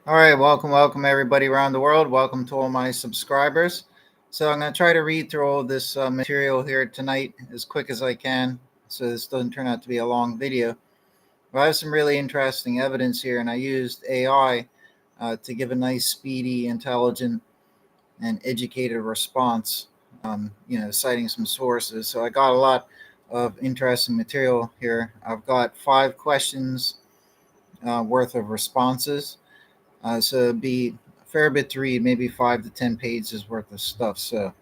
All right, welcome everybody around the world. Welcome to all my subscribers. So I'm going to try to read through all this material here tonight as quick as I can, so this doesn't turn out to be a long video. But I have some really interesting evidence here, and I used AI to give a nice, speedy, intelligent, and educated response. Citing some sources. So I got a lot of interesting material here. I've got 5 questions worth of responses. So it'd be a fair bit to read, maybe 5 to 10 pages worth of stuff. So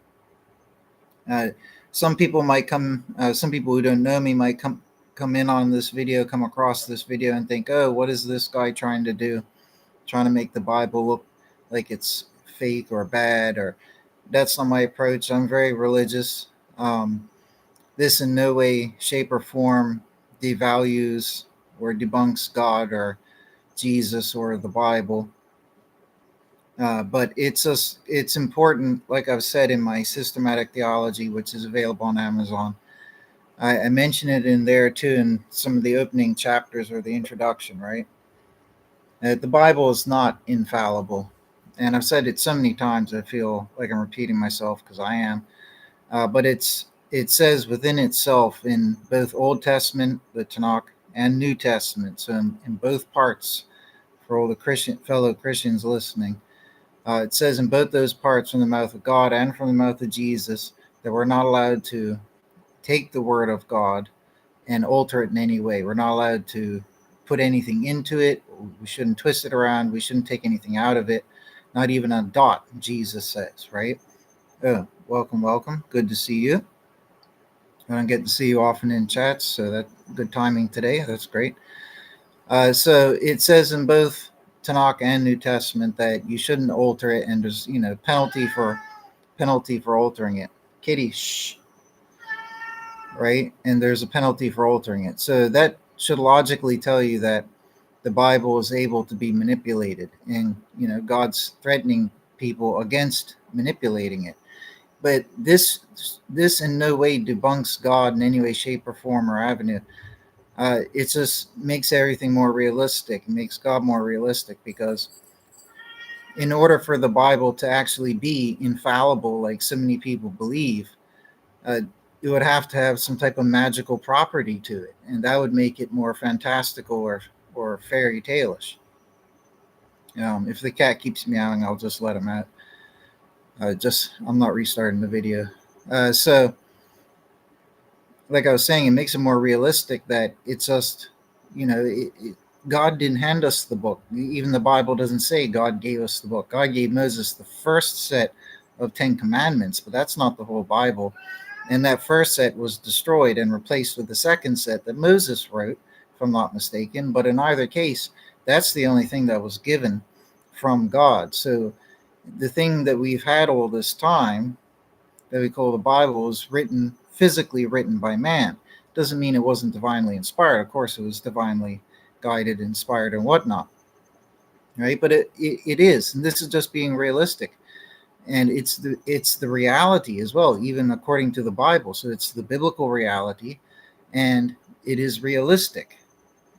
uh, some people who don't know me might come in on this video, come across this video, and think, "Oh, what is this guy trying to do? Trying to make the Bible look like it's fake or bad?" Or that's not my approach. I'm very religious. This in no way, shape, or form devalues or debunks God or Jesus or the Bible. But it's important, like I've said in my systematic theology, which is available on Amazon. I mention it in there too in some of the opening chapters or the introduction, right? The Bible is not infallible, and I've said it so many times I feel like I'm repeating myself because I am. But it says within itself in both Old Testament, the Tanakh, and New Testament, so in both parts for all the fellow Christians listening. It says in both those parts, from the mouth of God and from the mouth of Jesus, that we're not allowed to take the word of God and alter it in any way. We're not allowed to put anything into it. We shouldn't twist it around. We shouldn't take anything out of it, not even a dot, Jesus says, right? Oh, welcome. Good to see you. I don't get to see you often in chats, so that's good timing today. That's great. So it says in both Tanakh and New Testament that you shouldn't alter it, and there's penalty for altering it. Kitty, shh, right? And there's a penalty for altering it. So that should logically tell you that the Bible is able to be manipulated, and God's threatening people against manipulating it. But this in no way debunks God in any way, shape, or form or avenue. It just makes everything more realistic. It makes God more realistic because in order for the Bible to actually be infallible, like so many people believe, uh, it would have to have some type of magical property to it, and that would make it more fantastical or fairy tale-ish. If the cat keeps meowing, I'll just let him out. I'm not restarting the video. So, like I was saying, it makes it more realistic that it's just, God didn't hand us the book. Even the Bible doesn't say God gave us the book. God gave Moses the first set of 10 commandments, but that's not the whole Bible. And that first set was destroyed and replaced with the second set that Moses wrote, if I'm not mistaken. But in either case, that's the only thing that was given from God. So the thing that we've had all this time that we call the Bible is physically written by man. Doesn't mean it wasn't divinely inspired. Of course, it was divinely guided, inspired, and whatnot, right? But it is, and this is just being realistic, and it's the reality as well, even according to the Bible. So it's the biblical reality, and it is realistic.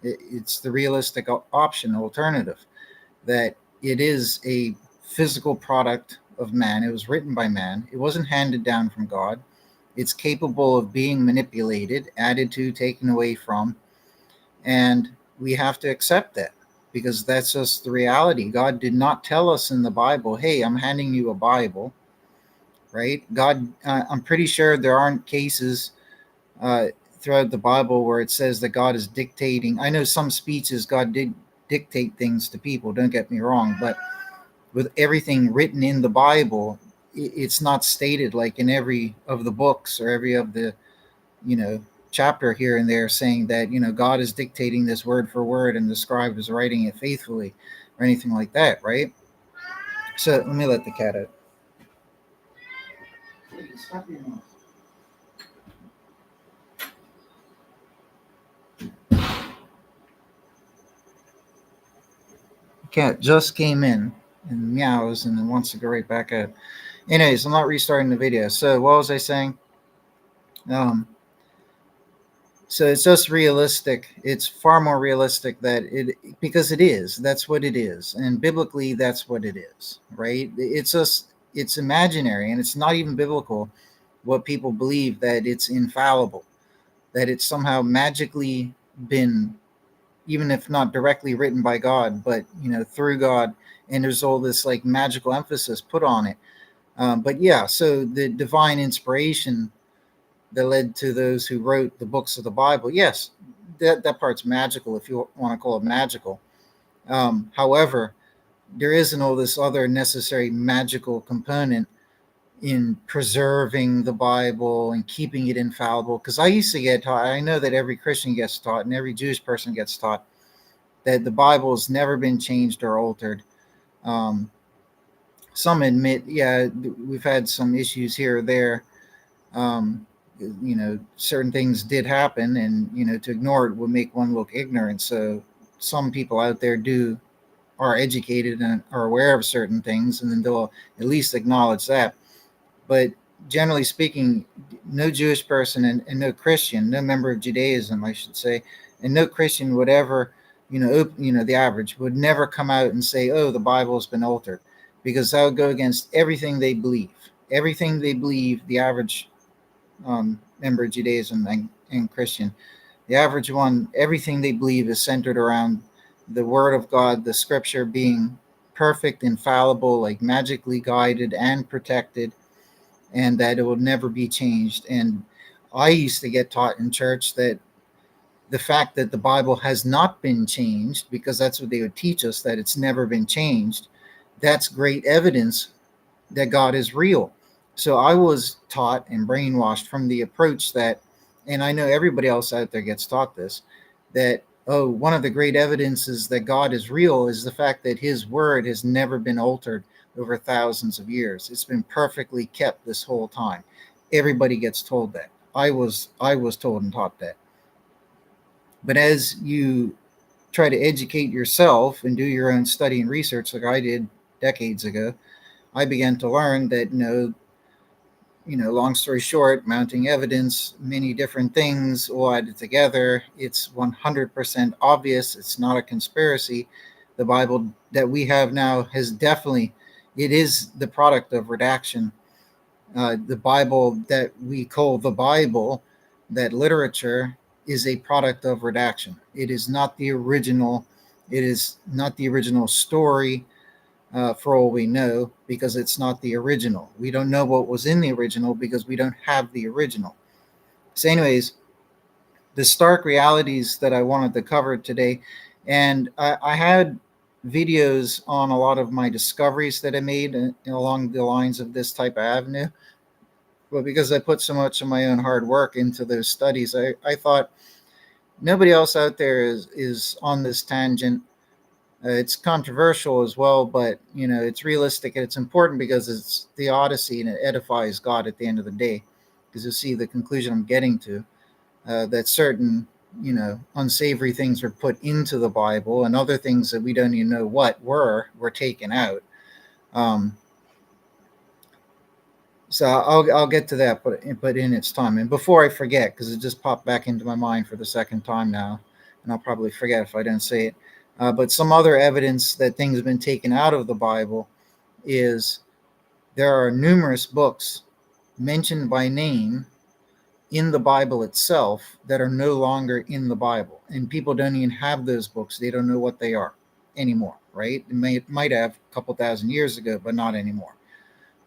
It's the realistic option, alternative, that it is a physical product of man. It was written by man. It wasn't handed down from God. It's capable of being manipulated, added to, taken away from, and we have to accept that because that's just the reality. God did not tell us in the Bible, "Hey, I'm handing you a Bible," right? I'm pretty sure there aren't cases uh, throughout the Bible where it says that God is dictating. I know some speeches God did dictate things to people. Don't get me wrong, but with everything written in the Bible, it's not stated like in every of the books or every of the, you know, chapter here and there saying that, God is dictating this word for word and the scribe is writing it faithfully or anything like that, right? So let me let the cat out. Please, stop your noise. The cat just came in and meows and then wants to go right back out. Anyways, I'm not restarting the video. So what was I saying? Um, So it's just realistic. It's far more realistic that it, because it is. That's what it is, and biblically, that's what it is, right? It's just, it's imaginary, and it's not even biblical. What people believe, that it's infallible, that it's somehow magically been, even if not directly written by God, but through God, and there's all this like magical emphasis put on it. But yeah, so the divine inspiration that led to those who wrote the books of the Bible. Yes, that part's magical, if you want to call it magical. However, there isn't all this other necessary magical component in preserving the Bible and keeping it infallible. Because I used to get taught, I know that every Christian gets taught and every Jewish person gets taught that the Bible has never been changed or altered. Um, some admit, yeah, we've had some issues here or there. Um, Certain things did happen, and to ignore it would make one look ignorant. So some people out there are educated and are aware of certain things, and then they'll at least acknowledge that. But generally speaking, no Jewish person and no Christian, no member of Judaism, I should say, and no Christian would ever, the average would never come out and say, "Oh, the Bible has been altered," because that would go against everything they believe. Everything they believe, the average member of Judaism and Christian, the average one, everything they believe is centered around the Word of God, the Scripture being perfect, infallible, like magically guided and protected, and that it will never be changed. And I used to get taught in church that the fact that the Bible has not been changed, because that's what they would teach us, that it's never been changed, that's great evidence that God is real. So I was taught and brainwashed from the approach that, and I know everybody else out there gets taught this, that, oh, one of the great evidences that God is real is the fact that his word has never been altered over thousands of years. It's been perfectly kept this whole time. Everybody gets told that. I was told and taught that. But as you try to educate yourself and do your own study and research like I did decades ago, I began to learn that long story short, mounting evidence, many different things all added together. It's 100% obvious. It's not a conspiracy. The Bible that we have now has definitely, it is the product of redaction. The Bible that we call the Bible, that literature, is a product of redaction. It is not the original. It is not the original story, for all we know, because it's not the original. We don't know what was in the original because we don't have the original. So, anyways, the stark realities that I wanted to cover today, and I had videos on a lot of my discoveries that I made along the lines of this type of avenue. But because I put so much of my own hard work into those studies, I thought nobody else out there is on this tangent. It's controversial as well, but it's realistic and it's important because it's the Odyssey and it edifies God at the end of the day. Because you see the conclusion I'm getting to, that certain unsavory things were put into the Bible, and other things that we don't even know what were taken out. Um, so I'll get to that, but in its time. And before I forget, because it just popped back into my mind for the second time now, and I'll probably forget if I don't say it. But some other evidence that things have been taken out of the Bible is there are numerous books mentioned by name in the Bible itself that are no longer in the Bible. And people don't even have those books. They don't know what they are anymore, right? It might have a couple thousand years ago, but not anymore,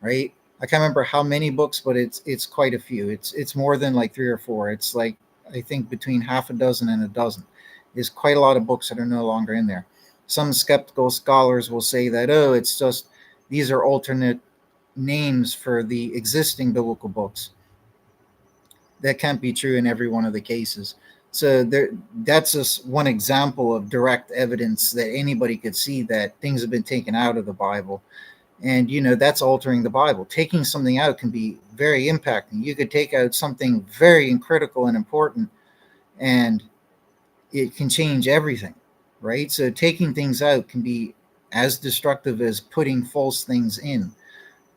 right? I can't remember how many books, but it's quite a few. It's more than like three or four. It's like, I think, between half a dozen and a dozen. There's quite a lot of books that are no longer in there. Some skeptical scholars will say that, oh, it's just these are alternate names for the existing biblical books. That can't be true in every one of the cases. So that's just one example of direct evidence that anybody could see that things have been taken out of the Bible. And that's altering the Bible. Taking something out can be very impacting. You could take out something very critical and important, and it can change everything, right? So taking things out can be as destructive as putting false things in,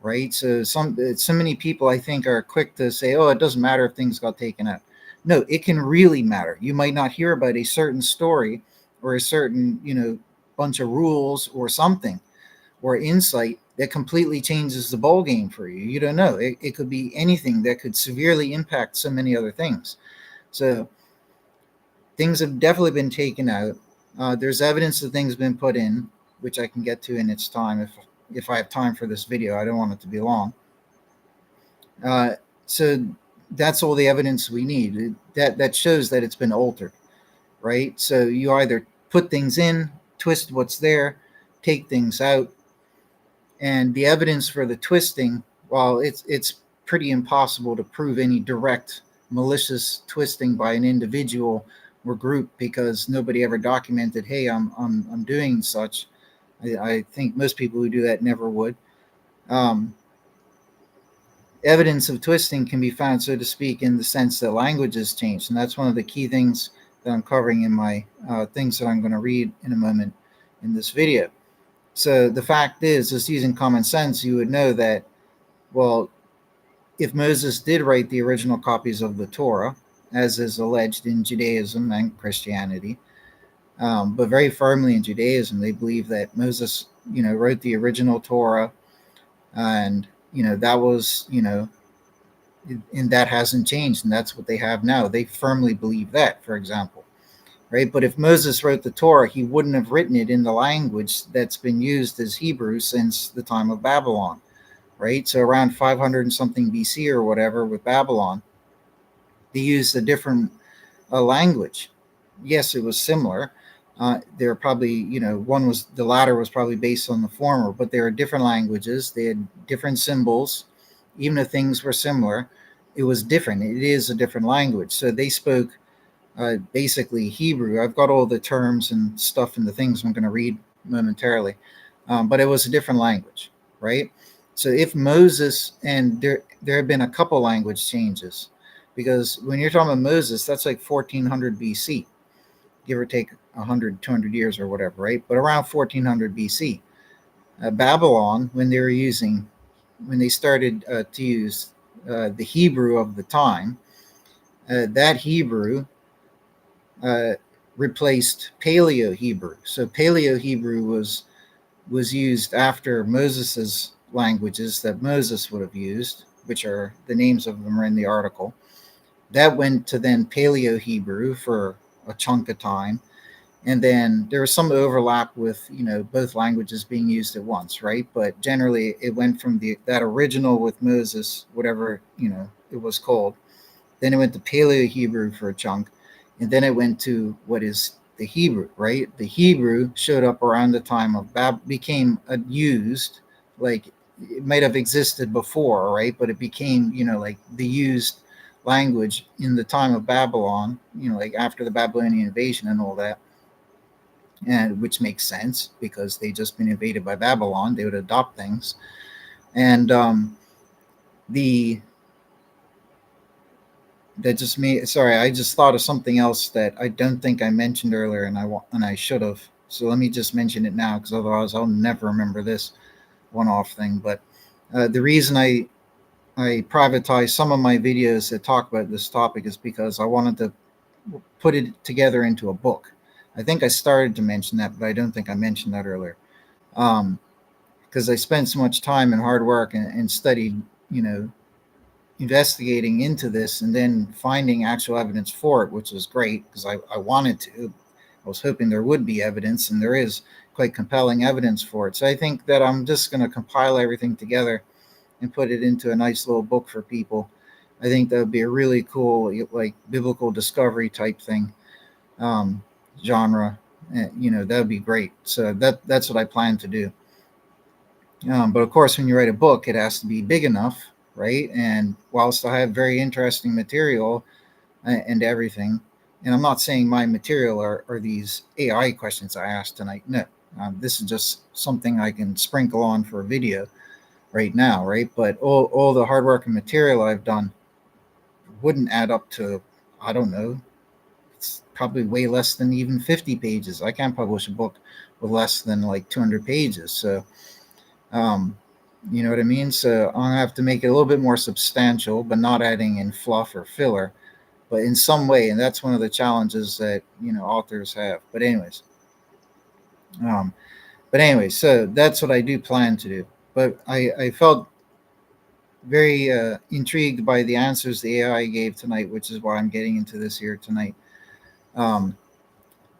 right? So so many people, I think, are quick to say, oh, it doesn't matter if things got taken out. No, it can really matter. You might not hear about a certain story or a certain, bunch of rules or something or insight that completely changes the ball game for you. You don't know. It could be anything that could severely impact so many other things. So things have definitely been taken out. There's evidence that things have been put in, which I can get to in its time if I have time for this video. I don't want it to be long. So that's all the evidence we need. That shows that it's been altered, right? So you either put things in, twist what's there, take things out, and the evidence for the twisting, while it's pretty impossible to prove any direct malicious twisting by an individual or group because nobody ever documented, hey, I'm doing such. I think most people who do that never would. Um, Evidence of twisting can be found, so to speak, in the sense that language has changed, and that's one of the key things that I'm covering in my things that I'm going to read in a moment in this video. So the fact is, just using common sense, you would know that, well, if Moses did write the original copies of the Torah, as is alleged in Judaism and Christianity, but very firmly in Judaism, they believe that Moses, wrote the original Torah, and that was, and that hasn't changed, and that's what they have now. They firmly believe that, for example, right? But if Moses wrote the Torah, he wouldn't have written it in the language that's been used as Hebrew since the time of Babylon, right? So around 500 and something BC or whatever with Babylon, they used a different language. Yes, it was similar. There are probably, the latter was probably based on the former, but there are different languages. They had different symbols. Even if things were similar, it was different. It is a different language. So they spoke basically Hebrew. I've got all the terms and stuff in the things I'm going to read momentarily, but it was a different language, right? So if Moses, and there have been a couple language changes, because when you're talking about Moses, that's like 1400 BC, give or take 100, 200 years or whatever, right? But around 1400 BC, Babylon, when they started to use the Hebrew of the time, that Hebrew replaced Paleo Hebrew. So Paleo Hebrew was used after Moses's languages that Moses would have used, which are the names of them are in the article. That went to then Paleo Hebrew for a chunk of time, and then there was some overlap with both languages being used at once, right? But generally, it went from that original with Moses, whatever it was called. Then it went to Paleo Hebrew for a chunk, and then it went to what is the Hebrew, right? The Hebrew showed up around the time of became used, like it might have existed before, right? But it became, like the used language in the time of Babylon, like after the Babylonian invasion and all that, and which makes sense because they just been invaded by Babylon. They would adopt things, and the that just me. Sorry, I just thought of something else that I don't think I mentioned earlier, and I should have. So let me just mention it now, because otherwise I'll never remember this one-off thing. But the reason I privatized some of my videos that talk about this topic is because I wanted to put it together into a book. I think I started to mention that, but I don't think I mentioned that earlier. Because I spent so much time and hard work and studied, investigating into this and then finding actual evidence for it, which was great because I wanted to. I was hoping there would be evidence, and there is quite compelling evidence for it. So I think that I'm just going to compile everything together and put it into a nice little book for people. I think that would be a really cool, like biblical discovery type thing, genre. That would be great. So that's what I plan to do. But of course, when you write a book, it has to be big enough, right? And whilst I have very interesting material and everything, and I'm not saying my material are these AI questions I asked tonight. No, this is just something I can sprinkle on for a video right now, right? But all the hard work and material I've done wouldn't add up to, I don't know, it's probably way less than even 50 pages. I can't publish a book with less than like 200 pages. So, you know what I mean? So I'm gonna have to make it a little bit more substantial, but not adding in fluff or filler. but in some way, and that's one of the challenges that authors have. Um, but anyways, so that's what I do plan to do. But I felt very intrigued by the answers the AI gave tonight, which is why I'm getting into this here tonight. Um,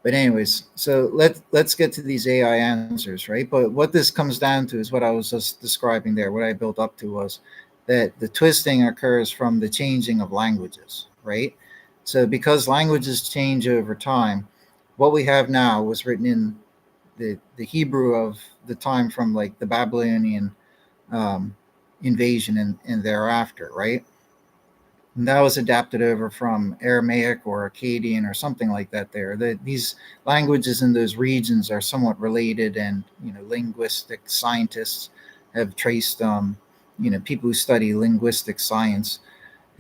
but anyways, so let's get to these AI answers, right? But what this comes down to is what I was just describing there. What I built up to was that the twisting occurs from the changing of languages, right? So because languages change over time, what we have now was written in the Hebrew of the time from like the Babylonian um, invasion and thereafter, right? And that was adapted over from Aramaic or Akkadian or something like that. These languages in those regions are somewhat related, and linguistic scientists have traced, people who study linguistic science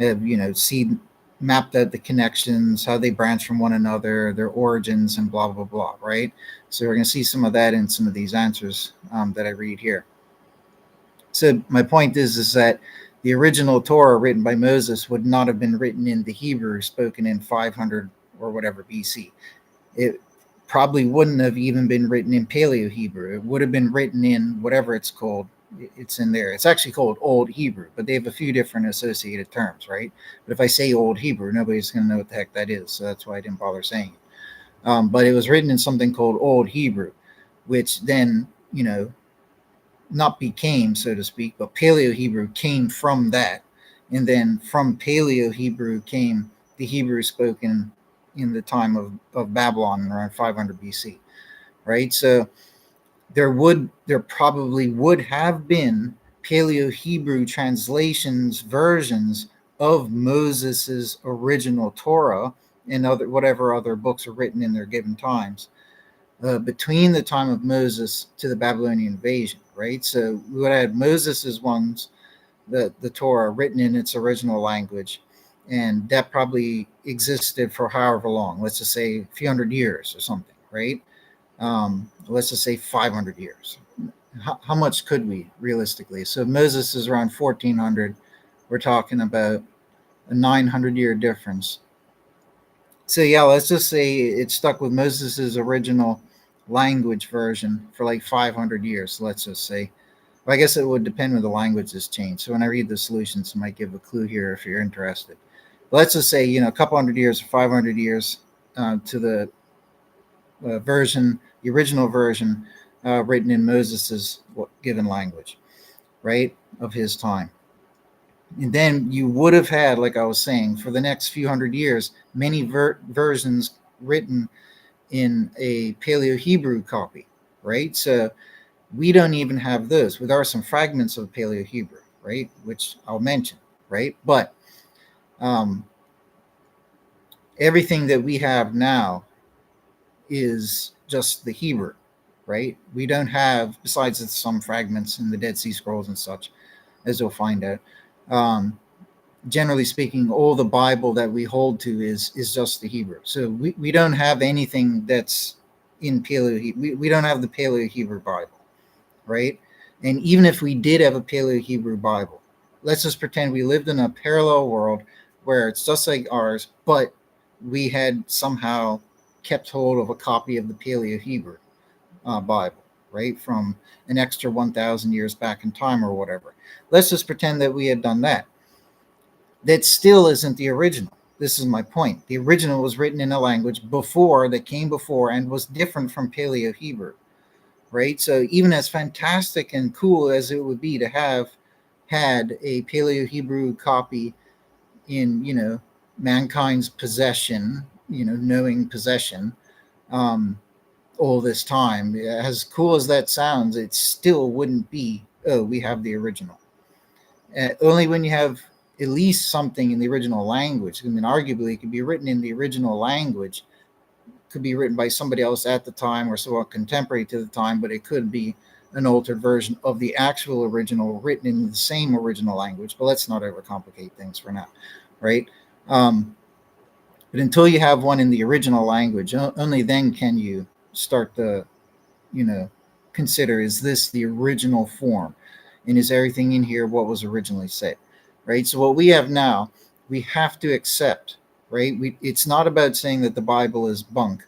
have seen mapped out the connections, how they branch from one another, their origins, and blah blah blah. Right. So we're going to see some of that in some of these answers that I read here. So my point is that the original Torah written by Moses would not have been written in the Hebrew spoken in 500 or whatever BC. It probably wouldn't have even been written in Paleo Hebrew. It would have been written in whatever it's called. It's in there. It's actually called Old Hebrew, but they have a few different associated terms, right? But if I say Old Hebrew, nobody's going to know what the heck that is. So that's why I didn't bother saying it. But it was written in something called Old Hebrew, which then, not became, so to speak, but Paleo Hebrew came from that. And then from Paleo Hebrew came the Hebrew spoken in the time of Babylon around 500 BC, right? So there probably would have been Paleo Hebrew translations, versions of Moses's original Torah and whatever other books are written in their given times between the time of Moses to the Babylonian invasion, right? So we would have had Moses's ones, the Torah written in its original language, and that probably existed for however long. Let's just say a few hundred years or something, right? Let's just say 500 years. How much could we realistically? So Moses is around 1400. We're talking about a 900-year difference. So yeah, let's just say it stuck with Moses's original language version for like 500 years. Let's just say. Well, I guess it would depend when the language has changed. So when I read the solutions, it might give a clue here if you're interested. But let's just say a couple hundred years or 500 years to the version, the original version, written in Moses's given language, right, of his time. And then you would have had, like I was saying, for the next few hundred years, many versions written in a Paleo Hebrew copy, right? So we don't even have those. There are some fragments of Paleo Hebrew, right, which I'll mention, right? But everything that we have now is just the Hebrew, right? We don't have, besides some fragments in the Dead Sea Scrolls and such, as you'll find out. Generally speaking, all the Bible that we hold to is just the Hebrew. So we don't have anything that's in Paleo Hebrew. We don't have the Paleo Hebrew Bible, right? And even if we did have a Paleo Hebrew Bible, let's just pretend we lived in a parallel world where it's just like ours, but we had somehow kept hold of a copy of the Paleo Hebrew Bible, right, from an extra 1,000 years back in time or whatever. Let's just pretend that we had done that. That still isn't the original. This is my point. The original was written in a language that came before and was different from Paleo Hebrew, right? So even as fantastic and cool as it would be to have had a Paleo Hebrew copy in, mankind's possession, knowing possession, all this time, as cool as that sounds, it still wouldn't be, oh, we have the original. Only when you have at least something in the original language. I mean, arguably, it could be written in the original language, could be written by somebody else at the time or somewhat contemporary to the time, but it could be an altered version of the actual original written in the same original language. But let's not overcomplicate things for now, right? But until you have one in the original language, only then can you start to, consider, is this the original form? And is everything in here what was originally said? Right? So what we have now, we have to accept right? It's not about saying that the Bible is bunk.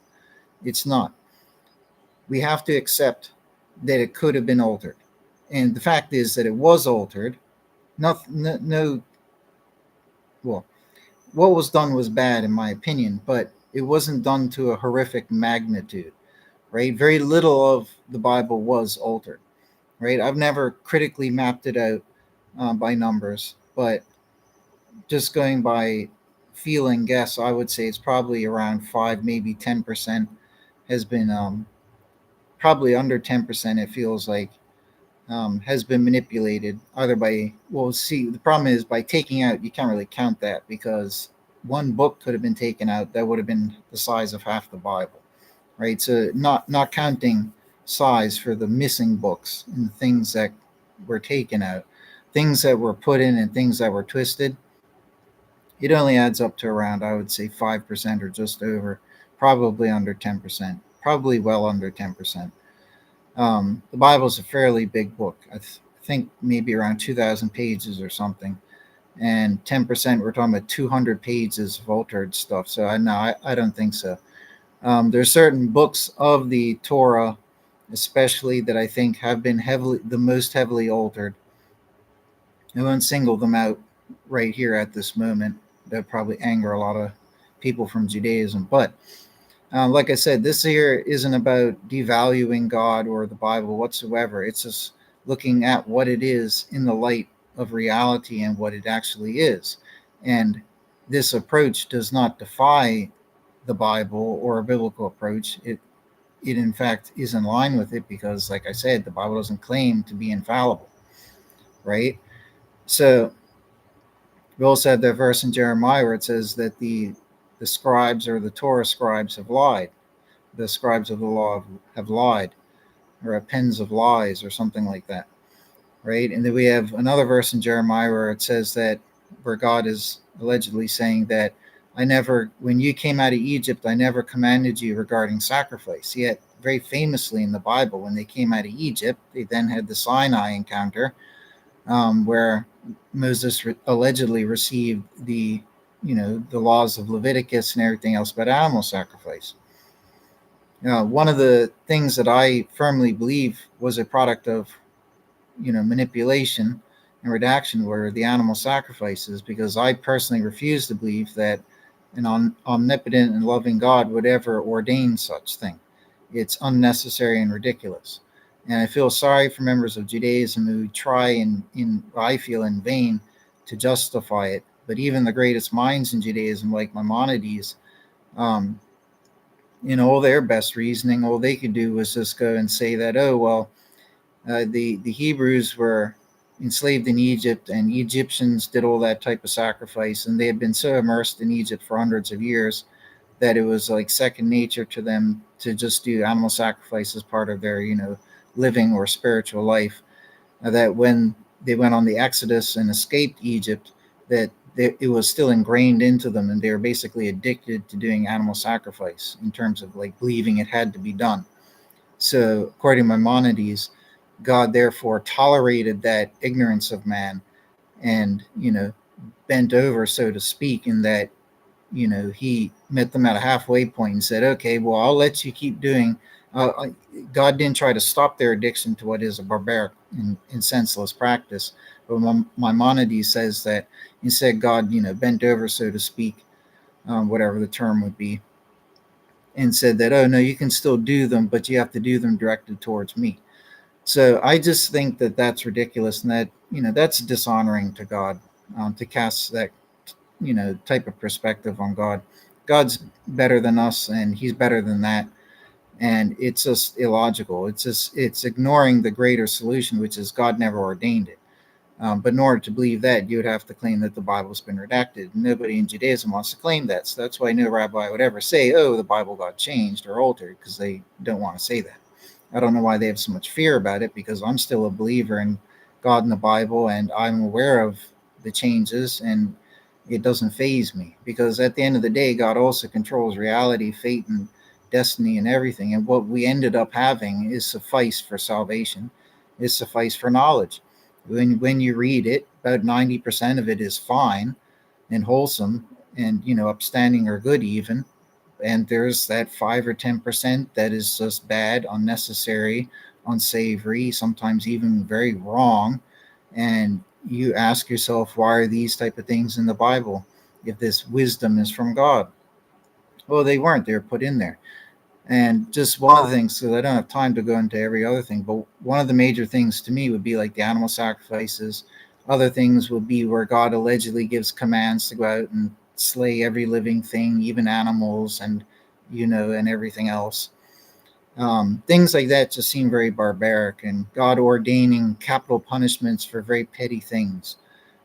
It's not. We have to accept that it could have been altered. And the fact is that it was altered. No, well, what was done was bad, in my opinion, but it wasn't done to a horrific magnitude, right? Very little of the Bible was altered, right? I've never critically mapped it out by numbers, but just going by feeling guess, I would say it's probably around 5, maybe 10% has been probably under 10%. It feels like has been manipulated either by, well, see, the problem is by taking out, you can't really count that because one book could have been taken out that would have been the size of half the Bible, right? So not counting size for the missing books and things that were taken out, things that were put in and things that were twisted, it only adds up to around, I would say, 5% or just over, probably under 10%, probably well under 10%. The Bible is a fairly big book. Think maybe around 2,000 pages or something. And 10%, we're talking about 200 pages of altered stuff. So I don't think so. There's certain books of the Torah, especially, that I think have been the most heavily altered. I won't single them out right here at this moment. That probably anger a lot of people from Judaism. But like I said, this here isn't about devaluing God or the Bible whatsoever. It's just looking at what it is in the light of reality and what it actually is. And this approach does not defy the Bible or a biblical approach. It in fact is in line with it because, like I said, the Bible doesn't claim to be infallible, right? So we also have that verse in Jeremiah where it says that the scribes or the Torah scribes have lied. The scribes of the law have lied, or pens of lies, or something like that, right? And then we have another verse in Jeremiah where it says that, where God is allegedly saying that, when you came out of Egypt, I never commanded you regarding sacrifice. Yet, very famously in the Bible, when they came out of Egypt, they then had the Sinai encounter, where Moses allegedly received the laws of Leviticus and everything else about animal sacrifice. One of the things that I firmly believe was a product of manipulation and redaction were the animal sacrifices, because I personally refuse to believe that an omnipotent and loving God would ever ordain such thing. It's unnecessary and ridiculous. And I feel sorry for members of Judaism who try I feel in vain to justify it. But even the greatest minds in Judaism, like Maimonides, all their best reasoning, all they could do was just go and say that, oh, well, the Hebrews were enslaved in Egypt, and Egyptians did all that type of sacrifice, and they had been so immersed in Egypt for hundreds of years that it was like second nature to them to just do animal sacrifice as part of their living or spiritual life. That when they went on the Exodus and escaped Egypt, that it was still ingrained into them, and they were basically addicted to doing animal sacrifice in terms of like believing it had to be done. So according to Maimonides, God therefore tolerated that ignorance of man and, bent over, so to speak, in that, he met them at a halfway point and said, okay, well, I'll let you keep doing. God didn't try to stop their addiction to what is a barbaric and senseless practice. But Maimonides says that instead God, bent over, so to speak, whatever the term would be, and said that, oh, no, you can still do them, but you have to do them directed towards me. So I just think that that's ridiculous, and that that's dishonoring to God, to cast that type of perspective on God. God's better than us, and He's better than that, and it's just illogical. It's ignoring the greater solution, which is God never ordained it. But in order to believe that, you would have to claim that the Bible's been redacted. Nobody in Judaism wants to claim that, so that's why no rabbi would ever say, "Oh, the Bible got changed or altered," because they don't want to say that. I don't know why they have so much fear about it, because I'm still a believer in God and the Bible, and I'm aware of the changes, and it doesn't faze me, because at the end of the day, God also controls reality, fate, and destiny and everything. And what we ended up having is suffice for salvation, is suffice for knowledge. When you read it, about 90% of it is fine and wholesome, and upstanding or good even. And there's that 5 or 10% that is just bad, unnecessary, unsavory, sometimes even very wrong. And you ask yourself, why are these type of things in the Bible if this wisdom is from God? Well, they weren't. They were put in there. And just one of the things, because I don't have time to go into every other thing, but one of the major things to me would be like the animal sacrifices. Other things would be where God allegedly gives commands to go out and slay every living thing, even animals, and and everything else. Things like that just seem very barbaric, and God ordaining capital punishments for very petty things,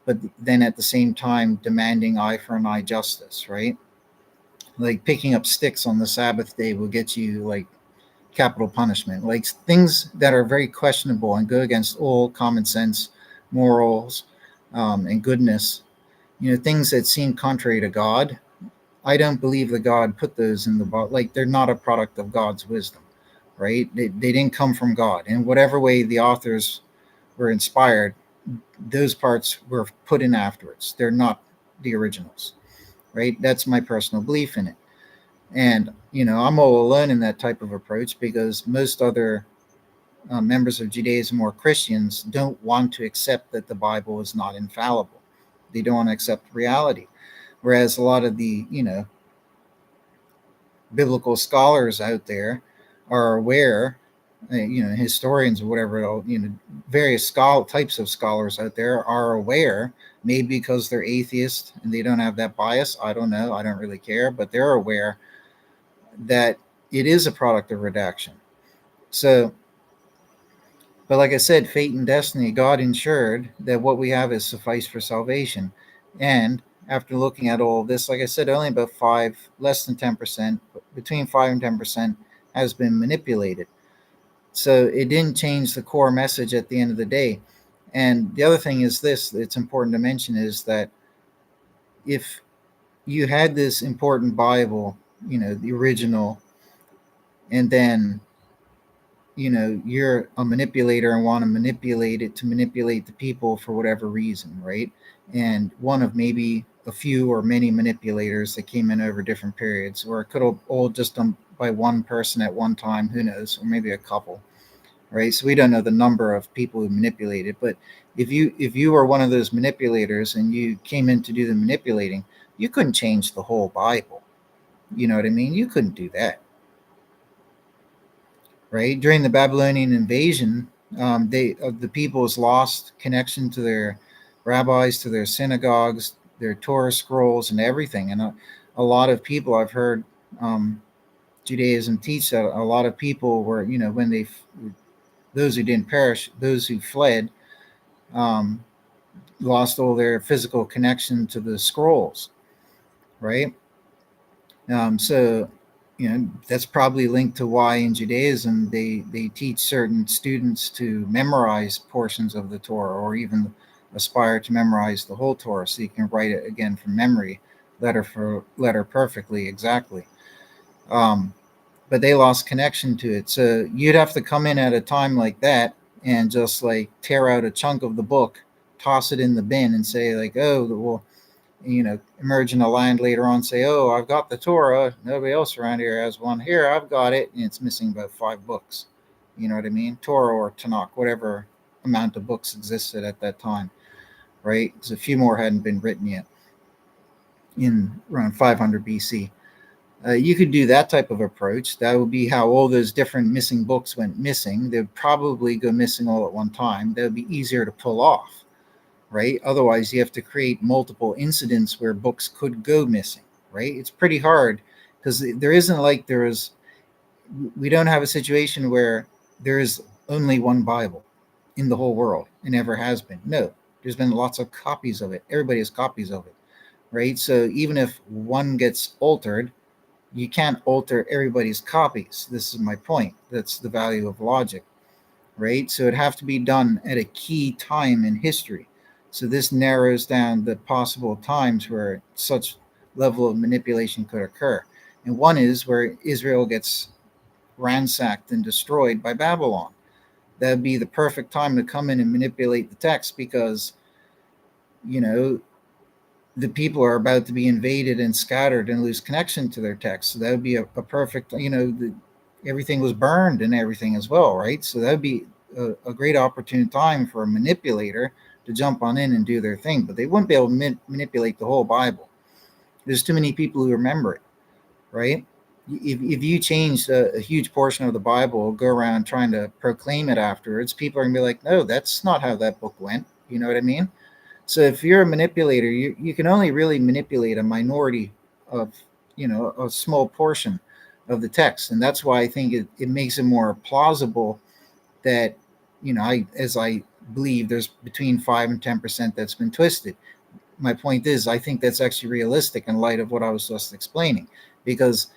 but then at the same time demanding eye for an eye justice, right? Like picking up sticks on the Sabbath day will get you like capital punishment, like things that are very questionable and go against all common sense, morals, and goodness. Things that seem contrary to God. I don't believe that God put those in the Bible. Like they're not a product of God's wisdom, right? They didn't come from God. In whatever way the authors were inspired, those parts were put in afterwards. They're not the originals, right? That's my personal belief in it. And, I'm all alone in that type of approach because most other members of Judaism or Christians don't want to accept that the Bible is not infallible. They don't want to accept reality. Whereas a lot of the, biblical scholars out there are aware, historians or whatever, various types of scholars out there are aware, maybe because they're atheists and they don't have that bias. I don't know. I don't really care, but they're aware that it is a product of redaction. So, but like I said, fate and destiny, God ensured that what we have is suffice for salvation. And after looking at all of this, like I said, only about less than 10%, between 5 and 10% has been manipulated. So it didn't change the core message at the end of the day. And the other thing is this, it's important to mention, is that if you had this important Bible, the original, and then you're a manipulator and want to manipulate it to manipulate the people for whatever reason, right? And one of maybe a few or many manipulators that came in over different periods, or it could have all just done by one person at one time, who knows, or maybe a couple, right? So we don't know the number of people who manipulated. But if you were one of those manipulators and you came in to do the manipulating, you couldn't change the whole Bible. You know what I mean? You couldn't do that, right? During the Babylonian invasion, the peoples lost connection to their rabbis, to their synagogues, their Torah scrolls, and everything. And a lot of people I've heard Judaism teach that a lot of people were, when those who didn't perish, those who fled, um, lost all their physical connection to the scrolls, right? So, that's probably linked to why in Judaism they teach certain students to memorize portions of the Torah, or even aspire to memorize the whole Torah, so you can write it again from memory, letter for letter, perfectly, exactly. But they lost connection to it. So you'd have to come in at a time like that and just like tear out a chunk of the book, toss it in the bin, and say like, oh, well, emerge in the land later on, say, oh, I've got the Torah. Nobody else around here has one. Here, I've got it. And it's missing about 5 books. You know what I mean? Torah or Tanakh, whatever amount of books existed at that time, right? Because a few more hadn't been written yet in around 500 BC. You could do that type of approach. That would be how all those different missing books went missing. They'd probably go missing all at one time. That would be easier to pull off, right? Otherwise, you have to create multiple incidents where books could go missing, right? It's pretty hard because there isn't like we don't have a situation where there is only one Bible in the whole world. It never has been. No, there's been lots of copies of it. Everybody has copies of it, right? So even if one gets altered, you can't alter everybody's copies. This is my point. That's the value of logic, right? So it'd have to be done at a key time in history. So this narrows down the possible times where such level of manipulation could occur. And one is where Israel gets ransacked and destroyed by Babylon. That'd be the perfect time to come in and manipulate the text because, you know, the people are about to be invaded and scattered and lose connection to their text. So that would be a perfect, everything was burned and everything as well, right? So that would be a great opportune time for a manipulator to jump on in and do their thing, but they wouldn't be able to manipulate the whole Bible. There's too many people who remember it, right? If you change a huge portion of the Bible, go around trying to proclaim it afterwards, people are gonna be like, no, that's not how that book went. You know what I mean? So if you're a manipulator, you can only really manipulate a minority of, a small portion of the text. And that's why I think it makes it more plausible that, I believe there's between 5 and 10% that's been twisted. My point is, I think that's actually realistic in light of what I was just explaining, because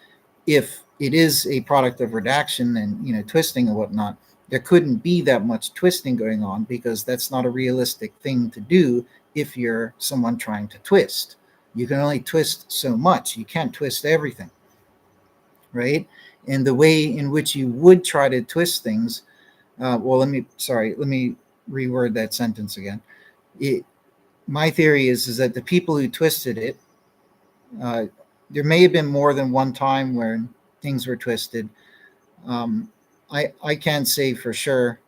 if it is a product of redaction and twisting and whatnot, there couldn't be that much twisting going on, because that's not a realistic thing to do. If you're someone trying to twist, you can only twist so much. You can't twist everything, right? And the way in which you would try to twist things, let me reword that sentence again. My theory is that the people who twisted it, uh, there may have been more than one time where things were twisted. I can't say for sure.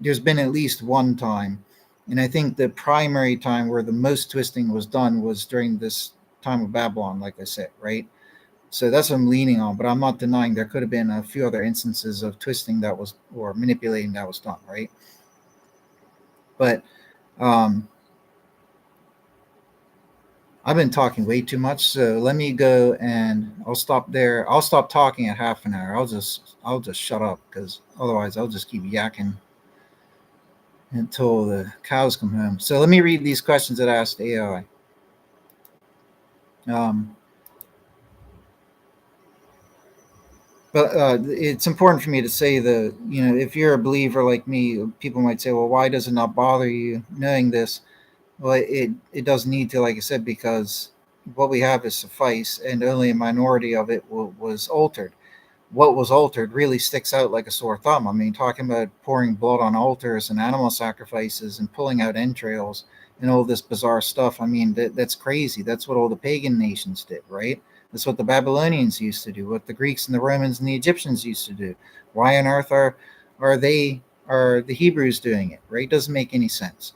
There's been at least one time, and I think the primary time where the most twisting was done was during this time of Babylon, like I said, right? So that's what I'm leaning on, but I'm not denying there could have been a few other instances of twisting that was, or manipulating that was done, right? But um, I've been talking way too much, so let me go and I'll stop there. I'll stop talking at half an hour. I'll just shut up, because otherwise I'll just keep yakking until the cows come home. So let me read these questions that I asked AI. Um, but it's important for me to say that, if you're a believer like me, people might say, well, why does it not bother you knowing this? Well, it doesn't need to, like I said, because what we have is suffice, and only a minority of it was altered. What was altered really sticks out like a sore thumb. I mean, talking about pouring blood on altars and animal sacrifices and pulling out entrails and all this bizarre stuff. I mean, that's crazy. That's what all the pagan nations did, right? That's what the Babylonians used to do, what the Greeks and the Romans and the Egyptians used to do. Why on earth are the Hebrews doing it, right? Doesn't make any sense,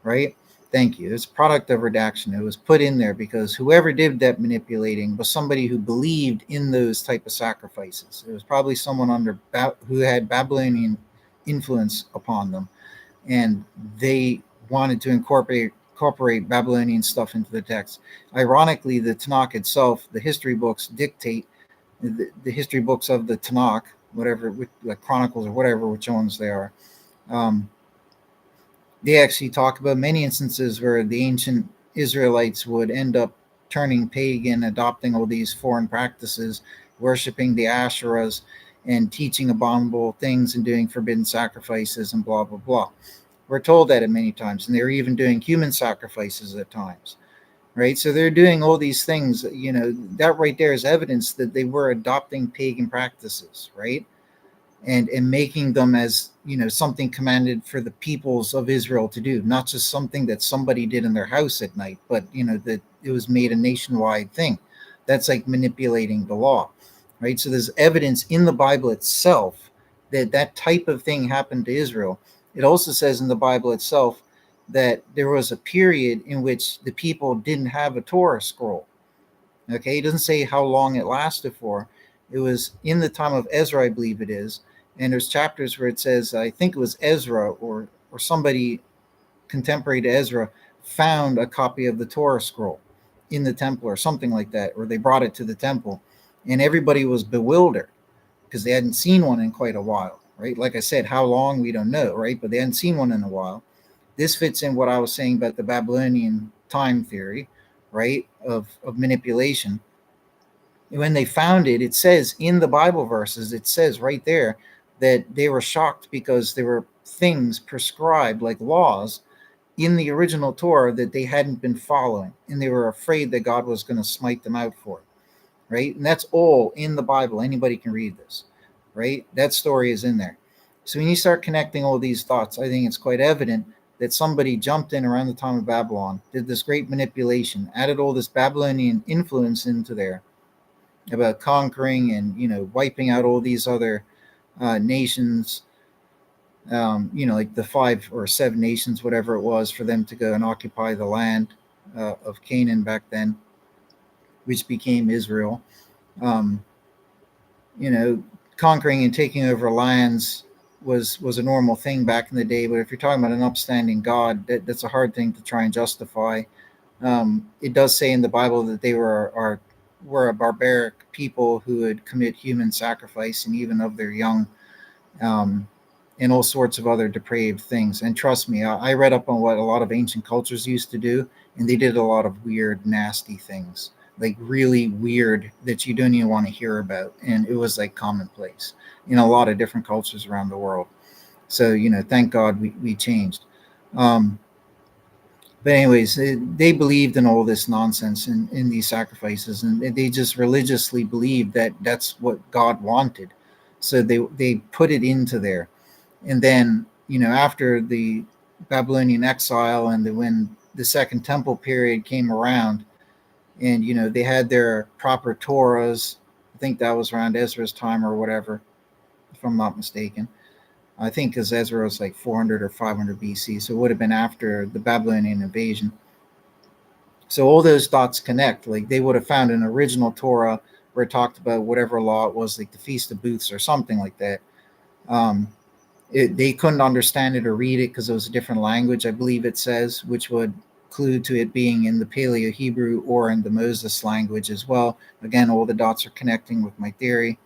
right? Thank you. It's a product of redaction. It was put in there because whoever did that manipulating was somebody who believed in those type of sacrifices. It was probably someone who had Babylonian influence upon them, and they wanted to incorporate Babylonian stuff into the text. Ironically, the Tanakh itself, the history books dictate, the history books of the Tanakh, whatever, like Chronicles or whatever, which ones they are. Um, they actually talk about many instances where the ancient Israelites would end up turning pagan, adopting all these foreign practices, worshiping the Asherahs, and teaching abominable things and doing forbidden sacrifices and blah, blah, blah. We're told that at many times, and they're even doing human sacrifices at times, right? So they're doing all these things, that right there is evidence that they were adopting pagan practices, right? And making them as something commanded for the peoples of Israel to do, not just something that somebody did in their house at night, but that it was made a nationwide thing. That's like manipulating the law, right? So there's evidence in the Bible itself that that type of thing happened to Israel. It also says in the Bible itself that there was a period in which the people didn't have a Torah scroll. Okay, it doesn't say how long it lasted for. It was in the time of Ezra, I believe it is, and there's chapters where it says, I think it was Ezra or somebody contemporary to Ezra found a copy of the Torah scroll in the temple or something like that, or they brought it to the temple, and everybody was bewildered because they hadn't seen one in quite a while, right? Like I said, how long we don't know, right? But they hadn't seen one in a while. This fits in what I was saying about the Babylonian time theory, right? Of manipulation. When they found it, it says in the Bible verses, it says right there that they were shocked because there were things prescribed, like laws, in the original Torah that they hadn't been following, and they were afraid that God was going to smite them out for it, right? And that's all in the Bible. Anybody can read this, right? That story is in there. So when you start connecting all these thoughts, I think it's quite evident that somebody jumped in around the time of Babylon, did this great manipulation, added all this Babylonian influence into there about conquering and, wiping out all these other nations, like the 5 or 7 nations, whatever it was, for them to go and occupy the land of Canaan back then, which became Israel. Um, Conquering and taking over lands was a normal thing back in the day. But if you're talking about an upstanding God, that's a hard thing to try and justify. It does say in the Bible that they were a barbaric people who would commit human sacrifice and even of their young, and all sorts of other depraved things. And trust me, I read up on what a lot of ancient cultures used to do, and they did a lot of weird, nasty things, like really weird that you don't even want to hear about. And it was like commonplace in a lot of different cultures around the world. So, thank God we changed. But anyways, they believed in all this nonsense in these sacrifices, and they just religiously believed that that's what God wanted. So they put it into there. And then, after the Babylonian exile and when the Second Temple period came around, and, they had their proper Torahs, I think that was around Ezra's time or whatever, if I'm not mistaken. I think because Ezra was like 400 or 500 BC, so it would have been after the Babylonian invasion. So all those dots connect. Like they would have found an original Torah where it talked about whatever law it was, like the Feast of Booths or something like that. They couldn't understand it or read it because it was a different language, I believe it says, which would clue to it being in the Paleo Hebrew or in the Moses language as well. Again, all the dots are connecting with my theory.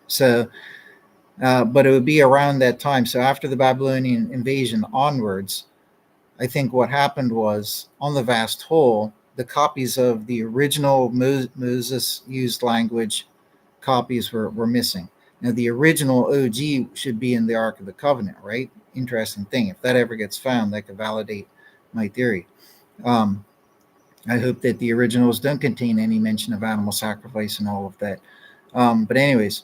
So, but it would be around that time. So after the Babylonian invasion onwards, I think what happened was, on the vast whole, the copies of the original Moses used language copies were missing. Now, the original OG should be in the Ark of the Covenant, right? Interesting thing. If that ever gets found, that could validate my theory. I hope that the originals don't contain any mention of animal sacrifice and all of that. But anyways,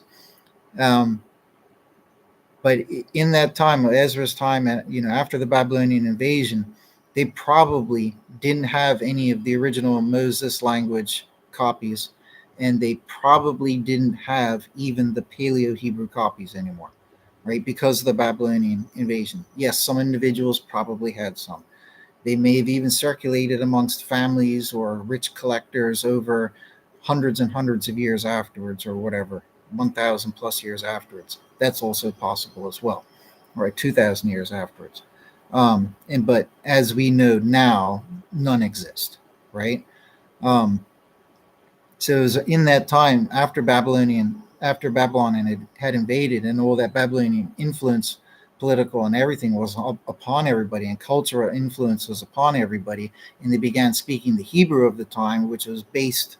but in that time, Ezra's time, after the Babylonian invasion, they probably didn't have any of the original Moses language copies, and they probably didn't have even the Paleo Hebrew copies anymore, right? Because of the Babylonian invasion. Yes, some individuals probably had some. They may have even circulated amongst families or rich collectors over hundreds and hundreds of years afterwards, or whatever, 1,000 plus years afterwards. That's also possible as well, right? 2,000 years afterwards. But as we know now, none exist, right? So it was in that time after Babylon had invaded, and all that Babylonian influence, political and everything, was upon everybody, and cultural influence was upon everybody, and they began speaking the Hebrew of the time, which was based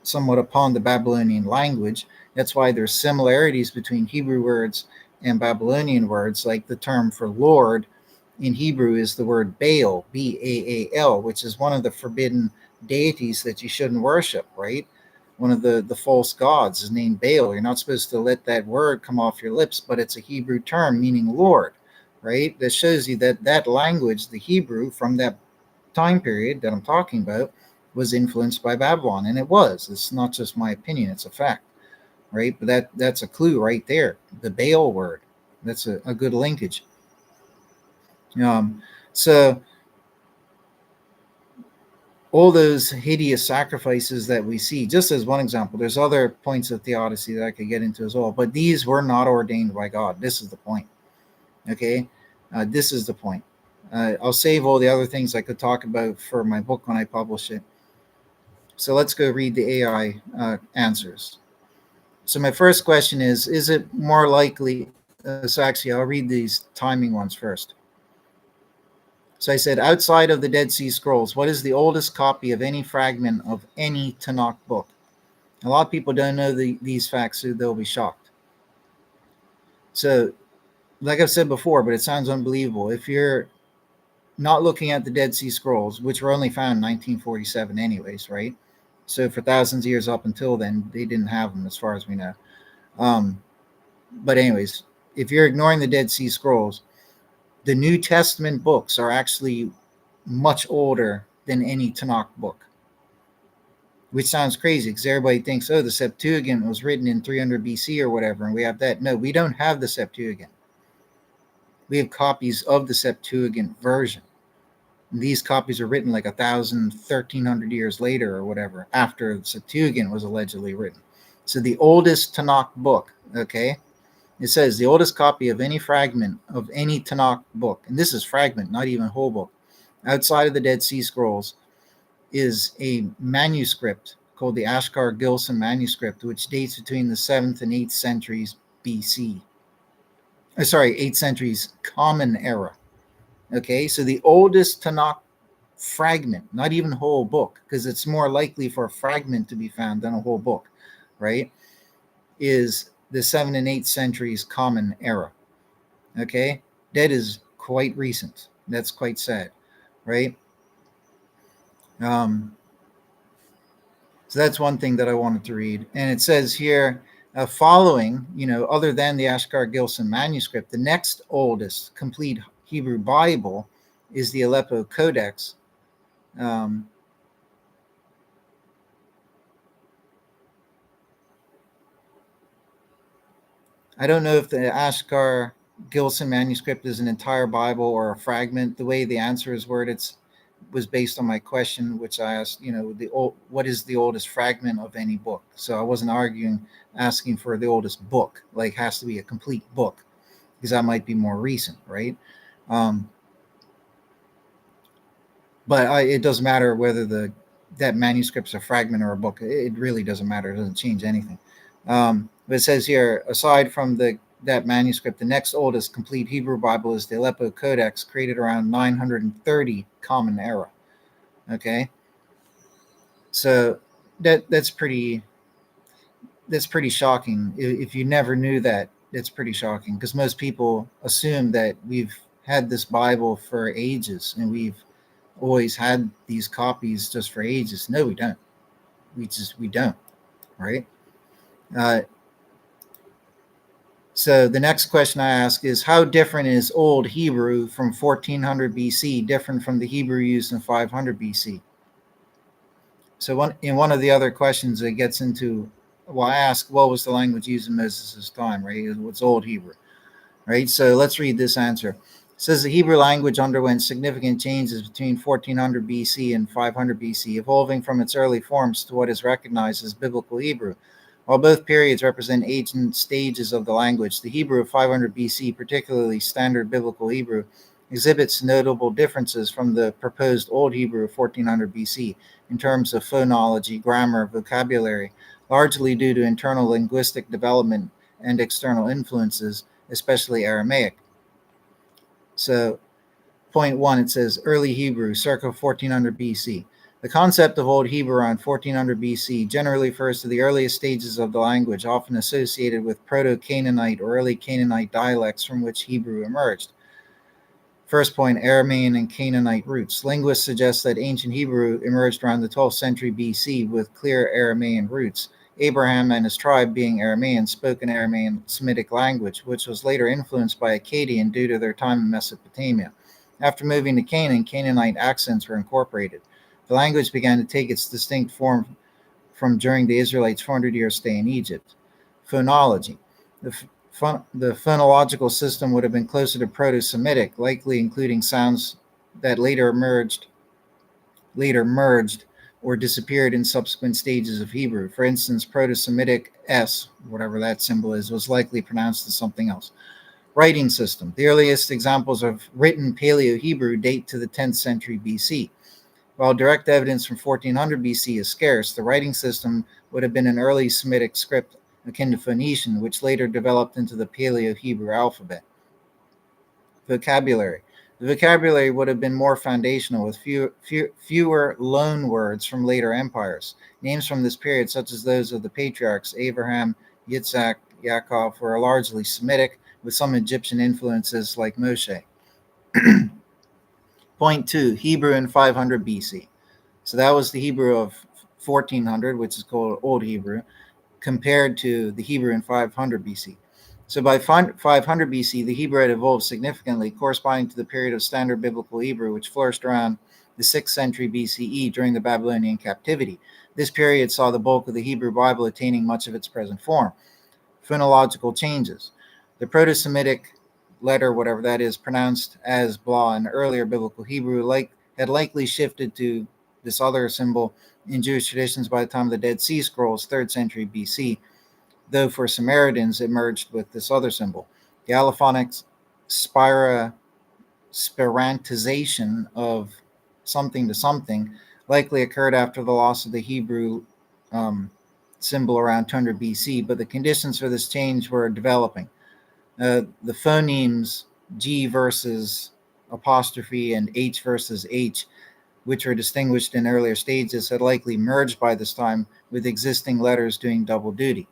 somewhat upon the Babylonian language. That's why there's similarities between Hebrew words and Babylonian words, like the term for Lord in Hebrew is the word Baal, Baal, which is one of the forbidden deities that you shouldn't worship, right? One of the false gods is named Baal. You're not supposed to let that word come off your lips, but it's a Hebrew term meaning Lord, right? That shows you that that language, the Hebrew from that time period that I'm talking about, was influenced by Babylon, and it was. It's not just my opinion; it's a fact, right? But that's a clue right there. The Baal word. That's a good linkage. So all those hideous sacrifices that we see, just as one example, there's other points of theodicy that I could get into as well, but these were not ordained by God. This is the point. Okay, this is the point. I'll save all the other things I could talk about for my book when I publish it. So let's go read the AI answers. So my first question is it more likely, so actually I'll read these timing ones first. So I said, outside of the Dead Sea Scrolls, what is the oldest copy of any fragment of any Tanakh book? A lot of people don't know these facts, so they'll be shocked. So, like I've said before, but it sounds unbelievable. If you're not looking at the Dead Sea Scrolls, which were only found in 1947 anyways, right? So for thousands of years up until then, they didn't have them as far as we know. But anyways, if you're ignoring the Dead Sea Scrolls, The New Testament books are actually much older than any Tanakh book, which sounds crazy because everybody thinks, oh, the Septuagint was written in 300 BC or whatever, and we have that. No, we don't have the Septuagint. We have copies of the Septuagint version. And these copies are written like 1,000, 1,300 years later or whatever, after the Septuagint was allegedly written. So the oldest Tanakh book, okay, it says the oldest copy of any fragment of any Tanakh book, and this is fragment, not even whole book, outside of the Dead Sea Scrolls, is a manuscript called the Ashkar-Gilson manuscript, which dates between the 7th and 8th centuries BC. 8th centuries Common Era. Okay, so the oldest Tanakh fragment, not even whole book, because it's more likely for a fragment to be found than a whole book, right, is the 7th and 8th centuries Common Era. Okay, that is quite recent. That's quite sad, right? So that's one thing that I wanted to read. And it says here, following, other than the Ashkar-Gilson manuscript, the next oldest complete Hebrew Bible is the Aleppo Codex. I don't know if the Ashkar-Gilson manuscript is an entire Bible or a fragment. The way the answer is worded was based on my question, which I asked, what is the oldest fragment of any book? So I wasn't asking for the oldest book, like has to be a complete book, because that might be more recent, right? But it doesn't matter whether that manuscript's a fragment or a book. It really doesn't matter. It doesn't change anything. But it says here, aside from that manuscript, the next oldest complete Hebrew Bible is the Aleppo Codex, created around 930 Common Era. Okay, so that's pretty shocking. If you never knew that, it's pretty shocking, because most people assume that we've had this Bible for ages and we've always had these copies just for ages. No, we don't. We don't, right? So the next question I ask is, how different is Old Hebrew from 1400 BC different from the Hebrew used in 500 BC? So in one of the other questions, it gets into, I ask, what was the language used in Moses' time, right? What's Old Hebrew, right? So let's read this answer. It says the Hebrew language underwent significant changes between 1400 BC and 500 BC, evolving from its early forms to what is recognized as Biblical Hebrew. While both periods represent ancient stages of the language, the Hebrew of 500 BC, particularly Standard Biblical Hebrew, exhibits notable differences from the proposed Old Hebrew of 1400 BC in terms of phonology, grammar, vocabulary, largely due to internal linguistic development and external influences, especially Aramaic. So, point 1, it says Early Hebrew, circa 1400 BC. The concept of Old Hebrew around 1400 BC generally refers to the earliest stages of the language, often associated with Proto-Canaanite or early Canaanite dialects from which Hebrew emerged. First point, Aramean and Canaanite roots. Linguists suggest that ancient Hebrew emerged around the 12th century BC with clear Aramean roots. Abraham and his tribe, being Aramean, spoke an Aramean Semitic language, which was later influenced by Akkadian due to their time in Mesopotamia. After moving to Canaan, Canaanite accents were incorporated. The language began to take its distinct form from during the Israelites' 400-year stay in Egypt. Phonology. The phonological system would have been closer to Proto-Semitic, likely including sounds that later merged or disappeared in subsequent stages of Hebrew. For instance, Proto-Semitic S, whatever that symbol is, was likely pronounced as something else. Writing system. The earliest examples of written Paleo-Hebrew date to the 10th century BC. While direct evidence from 1400 BC is scarce, the writing system would have been an early Semitic script akin to Phoenician, which later developed into the Paleo-Hebrew alphabet. Vocabulary. The vocabulary would have been more foundational, with fewer loan words from later empires. Names from this period, such as those of the patriarchs Abraham, Yitzhak, Yaakov, were largely Semitic, with some Egyptian influences like Moshe. Point 2, Hebrew in 500 BC. So that was the Hebrew of 1400, which is called Old Hebrew, compared to the Hebrew in 500 BC. So by 500 BC, the Hebrew had evolved significantly, corresponding to the period of Standard Biblical Hebrew, which flourished around the 6th century BCE during the Babylonian captivity. This period saw the bulk of the Hebrew Bible attaining much of its present form. Phonological changes. The Proto-Semitic letter, whatever that is, pronounced as blah in earlier biblical Hebrew, had likely shifted to this other symbol in Jewish traditions by the time of the Dead Sea Scrolls, 3rd century BC, though for Samaritans it merged with this other symbol. The allophonic spirantization of something to something likely occurred after the loss of the Hebrew symbol around 200 BC, but the conditions for this change were developing. The phonemes G versus apostrophe and H versus H, which were distinguished in earlier stages, had likely merged by this time with existing letters doing double duty.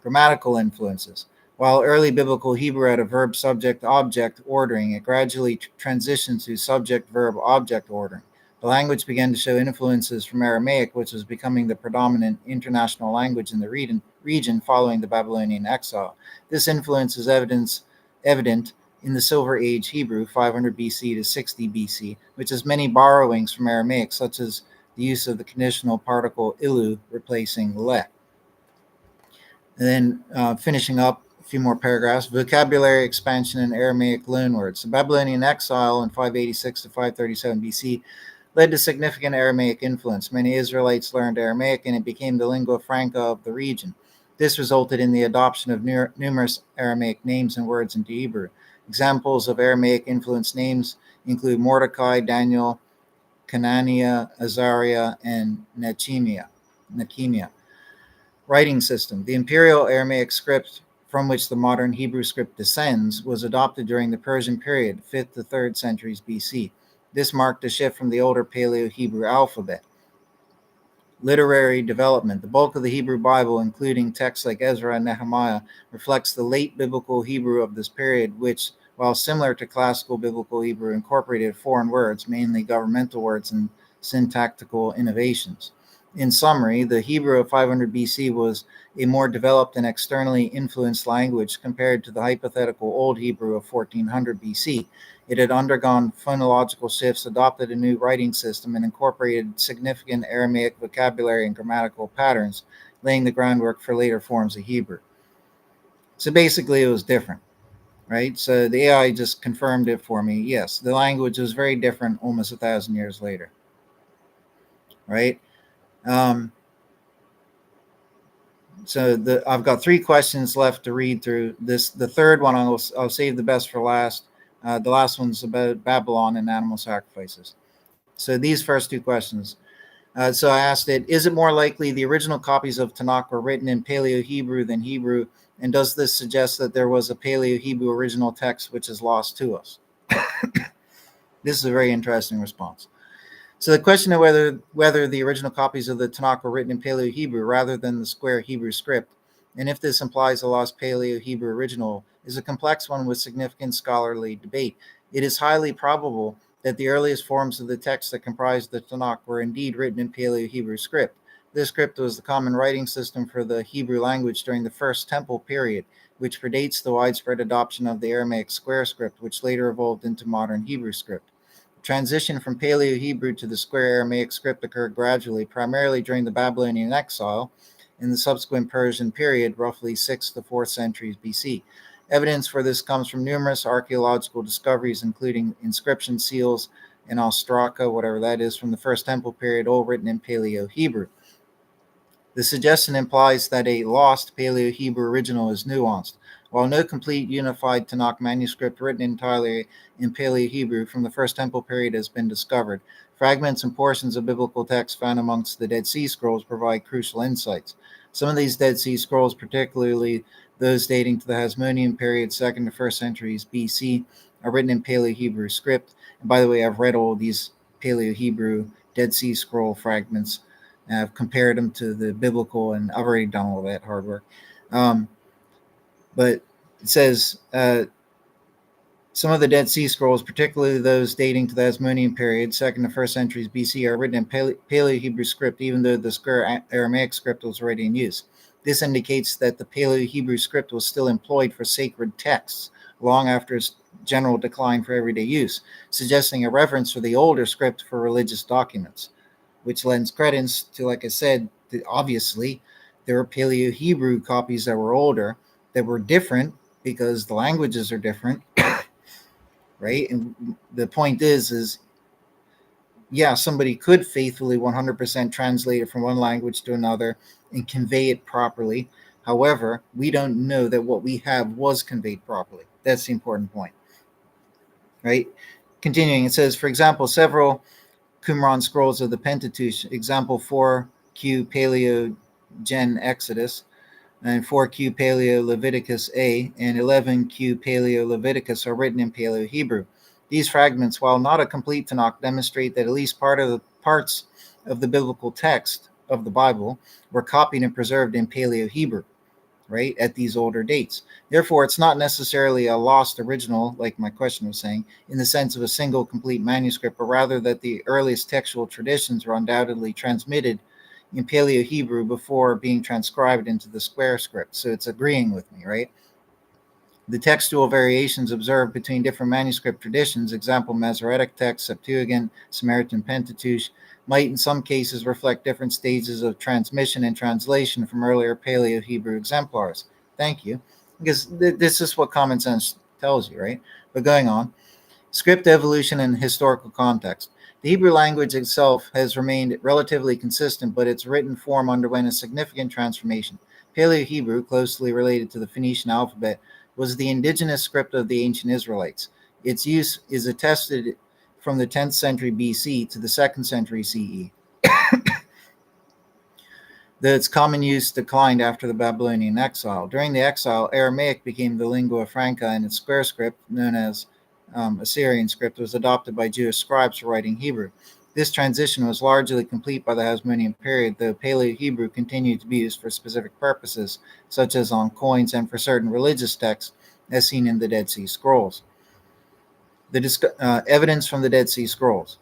Grammatical influences. While early biblical Hebrew had a verb subject object ordering, it gradually transitioned to subject verb object ordering. The language began to show influences from Aramaic, which was becoming the predominant international language in the region following the Babylonian exile. This influence is evident in the Silver Age Hebrew, 500 BC to 60 BC, which has many borrowings from Aramaic, such as the use of the conditional particle ilu replacing le. And then finishing up a few more paragraphs, vocabulary expansion in Aramaic loanwords. The Babylonian exile in 586 to 537 BC led to significant Aramaic influence. Many Israelites learned Aramaic, and it became the lingua franca of the region. This resulted in the adoption of numerous Aramaic names and words into Hebrew. Examples of Aramaic influenced names include Mordecai, Daniel, Canania, Azariah, and Nehemiah. Writing system. The imperial Aramaic script from which the modern Hebrew script descends was adopted during the Persian period, 5th to 3rd centuries BC. This marked a shift from the older Paleo-Hebrew alphabet. Literary development. The bulk of the Hebrew Bible, including texts like Ezra and Nehemiah, reflects the late biblical Hebrew of this period, which, while similar to classical biblical Hebrew, incorporated foreign words, mainly governmental words and syntactical innovations. In summary, the Hebrew of 500 BC was a more developed and externally influenced language compared to the hypothetical Old Hebrew of 1400 BC. It had undergone phonological shifts, adopted a new writing system, and incorporated significant Aramaic vocabulary and grammatical patterns, laying the groundwork for later forms of Hebrew. So basically, it was different, right? So the AI just confirmed it for me. Yes, the language was very different almost 1,000 years later, right? So I've got 3 questions left to read through. The third one I'll save the best for last. The last one's about Babylon and animal sacrifices. So these first 2 questions. So I asked it, is it more likely the original copies of Tanakh were written in Paleo-Hebrew than Hebrew? And does this suggest that there was a Paleo-Hebrew original text which is lost to us? This is a very interesting response. So the question of whether the original copies of the Tanakh were written in Paleo-Hebrew rather than the square Hebrew script, and if this implies a lost Paleo-Hebrew original, is a complex one with significant scholarly debate. It is highly probable that the earliest forms of the text that comprised the Tanakh were indeed written in Paleo-Hebrew script. This script was the common writing system for the Hebrew language during the First Temple period, which predates the widespread adoption of the Aramaic square script, which later evolved into modern Hebrew script. Transition from Paleo-Hebrew to the square Aramaic script occurred gradually, primarily during the Babylonian exile in the subsequent Persian period, roughly 6th to 4th centuries BC. Evidence for this comes from numerous archaeological discoveries, including inscription seals in Ostraka, whatever that is, from the First Temple period, all written in Paleo-Hebrew. The suggestion implies that a lost Paleo-Hebrew original is nuanced. While no complete unified Tanakh manuscript written entirely in Paleo-Hebrew from the First Temple period has been discovered, fragments and portions of biblical texts found amongst the Dead Sea Scrolls provide crucial insights. Some of these Dead Sea Scrolls, particularly those dating to the Hasmonean period, 2nd to 1st centuries BC, are written in Paleo-Hebrew script. And by the way, I've read all these Paleo-Hebrew Dead Sea Scroll fragments. I've compared them to the biblical, and I've already done all that hard work. But it says some of the Dead Sea Scrolls, particularly those dating to the Hasmonean period, 2nd to 1st centuries BC, are written in Paleo-Hebrew script, even though the square Aramaic script was already in use. This indicates that the Paleo-Hebrew script was still employed for sacred texts long after its general decline for everyday use, suggesting a reverence for the older script for religious documents, which lends credence to, like I said, obviously there were Paleo-Hebrew copies that were older, that were different because the languages are different, right? And the point is yeah, somebody could faithfully 100% translate it from one language to another and convey it properly. However, we don't know that what we have was conveyed properly. That's the important point, right? Continuing, it says, for example, several Qumran scrolls of the Pentateuch, example 4Q Paleo Gen Exodus, and 4Q Paleo Leviticus A, and 11Q Paleo Leviticus are written in Paleo Hebrew. These fragments, while not a complete Tanakh, demonstrate that at least parts of the biblical text of the Bible were copied and preserved in Paleo Hebrew, right, at these older dates. Therefore, it's not necessarily a lost original, like my question was saying, in the sense of a single complete manuscript, but rather that the earliest textual traditions were undoubtedly transmitted in Paleo Hebrew before being transcribed into the square script. So it's agreeing with me, right? The textual variations observed between different manuscript traditions, example Masoretic text, Septuagint, Samaritan Pentateuch, might in some cases reflect different stages of transmission and translation from earlier Paleo Hebrew exemplars. Thank you. Because this is what common sense tells you, right? But going on, script evolution and historical context. The Hebrew language itself has remained relatively consistent, but its written form underwent a significant transformation. Paleo Hebrew, closely related to the Phoenician alphabet, was the indigenous script of the ancient Israelites. Its use is attested from the 10th century BC to the 2nd century CE. Though its common use declined after the Babylonian exile. During the exile, Aramaic became the lingua franca, and its square script, known as Assyrian script, was adopted by Jewish scribes for writing Hebrew. This transition was largely complete by the Hasmonean period, though Paleo Hebrew continued to be used for specific purposes, such as on coins and for certain religious texts, as seen in the Dead Sea Scrolls. Evidence from the Dead Sea Scrolls.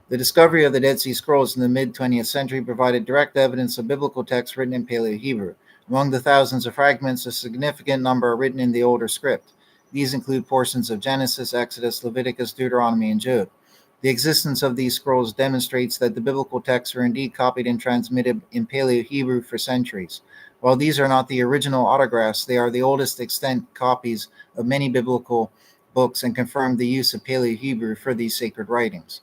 The discovery of the Dead Sea Scrolls in the mid-20th century provided direct evidence of biblical texts written in Paleo Hebrew. Among the thousands of fragments, a significant number are written in the older script. These include portions of Genesis, Exodus, Leviticus, Deuteronomy, and Job. The existence of these scrolls demonstrates that the biblical texts were indeed copied and transmitted in Paleo Hebrew for centuries. While these are not the original autographs, they are the oldest extant copies of many biblical books and confirm the use of Paleo Hebrew for these sacred writings.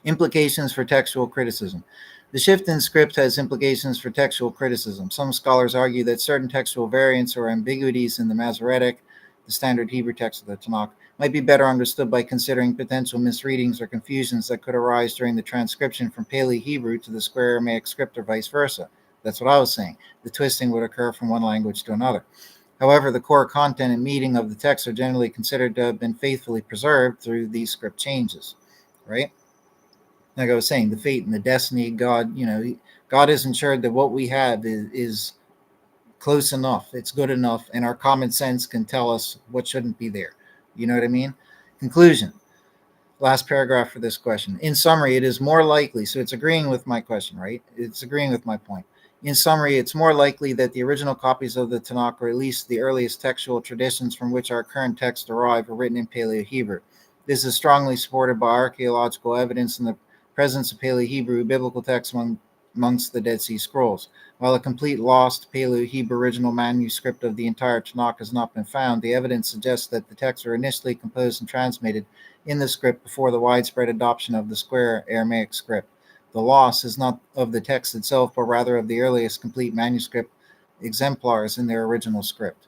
Implications for textual criticism. The shift in script has implications for textual criticism. Some scholars argue that certain textual variants or ambiguities in the Masoretic, the standard Hebrew text of the Tanakh, might be better understood by considering potential misreadings or confusions that could arise during the transcription from Paleo Hebrew to the square Aramaic script or vice versa. That's what I was saying. The twisting would occur from one language to another. However, the core content and meaning of the text are generally considered to have been faithfully preserved through these script changes, right? Like I was saying, the fate and the destiny, God, God has ensured that what we have is close enough, it's good enough, and our common sense can tell us what shouldn't be there. You know what I mean? Conclusion. Last paragraph for this question. In summary, it is more likely, so it's agreeing with my question, right? It's agreeing with my point. In summary, it's more likely that the original copies of the Tanakh, or at least the earliest textual traditions from which our current texts derive, were written in Paleo Hebrew. This is strongly supported by archaeological evidence in the presence of Paleo Hebrew biblical texts amongst the Dead Sea Scrolls. While a complete lost Paleo Hebrew original manuscript of the entire Tanakh has not been found, the evidence suggests that the texts were initially composed and transmitted in the script before the widespread adoption of the square Aramaic script. The loss is not of the text itself, but rather of the earliest complete manuscript exemplars in their original script.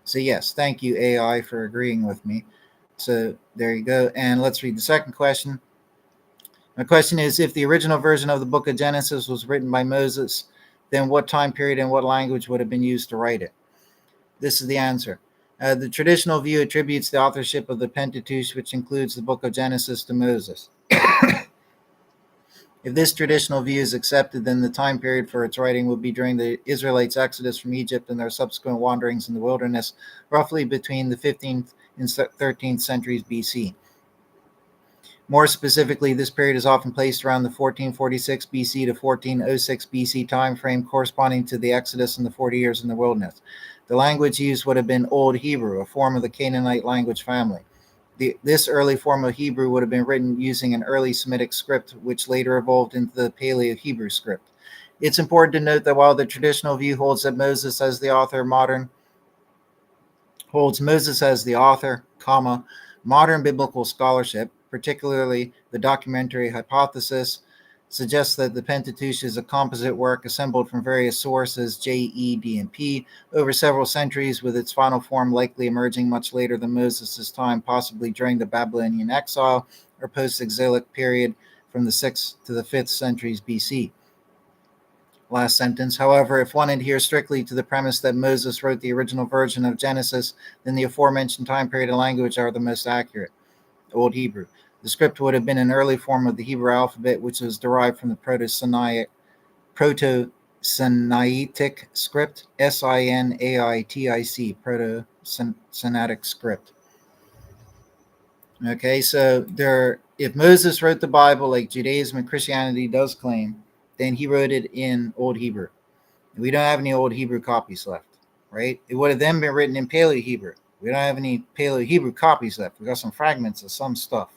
So yes, thank you, AI, for agreeing with me. So there you go. And let's read the second question. My question is, if the original version of the book of Genesis was written by Moses, then what time period and what language would have been used to write it? This is the answer. The traditional view attributes the authorship of the Pentateuch, which includes the book of Genesis, to Moses. If this traditional view is accepted, then the time period for its writing would be during the Israelites' exodus from Egypt and their subsequent wanderings in the wilderness, roughly between the 15th and 13th centuries BC. More specifically, this period is often placed around the 1446 BC to 1406 BC time frame, corresponding to the Exodus and the 40 years in the wilderness. The language used would have been Old Hebrew, a form of the Canaanite language family. This early form of Hebrew would have been written using an early Semitic script, which later evolved into the Paleo-Hebrew script. It's important to note that while the traditional view holds Moses as the author, modern biblical scholarship, particularly the documentary hypothesis, suggests that the Pentateuch is a composite work assembled from various sources, J, E, D, and P, over several centuries, with its final form likely emerging much later than Moses' time, possibly during the Babylonian exile or post-exilic period from the 6th to the 5th centuries BC. Last sentence. However, if one adheres strictly to the premise that Moses wrote the original version of Genesis, then the aforementioned time period and language are the most accurate. Old Hebrew. The script would have been an early form of the Hebrew alphabet, which was derived from the Proto-Sinaitic script, Sinaitic, Proto-Sinaitic script. Okay, so if Moses wrote the Bible like Judaism and Christianity does claim, then he wrote it in Old Hebrew. We don't have any Old Hebrew copies left, right? It would have then been written in Paleo Hebrew. We don't have any Paleo Hebrew copies left. We got some fragments of some stuff,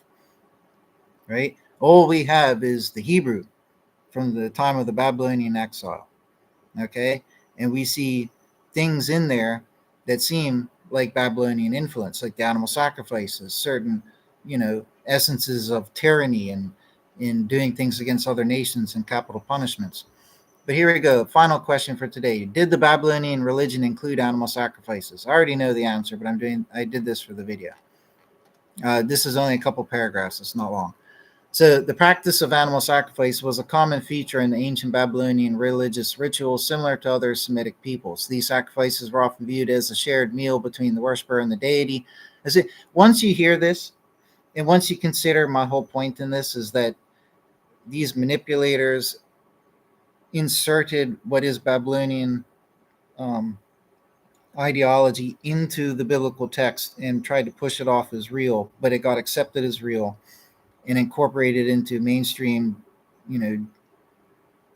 right? All we have is the Hebrew from the time of the Babylonian exile, okay? And we see things in there that seem like Babylonian influence, like the animal sacrifices, certain, essences of tyranny and in doing things against other nations and capital punishments. But here we go. Final question for today. Did the Babylonian religion include animal sacrifices? I already know the answer, but I did this for the video. This is only a couple paragraphs. It's not long. So the practice of animal sacrifice was a common feature in the ancient Babylonian religious rituals, similar to other Semitic peoples. These sacrifices were often viewed as a shared meal between the worshiper and the deity. Once you hear this, and once you consider my whole point in this is that these manipulators inserted what is Babylonian ideology into the biblical text and tried to push it off as real, but it got accepted as real and incorporated into mainstream,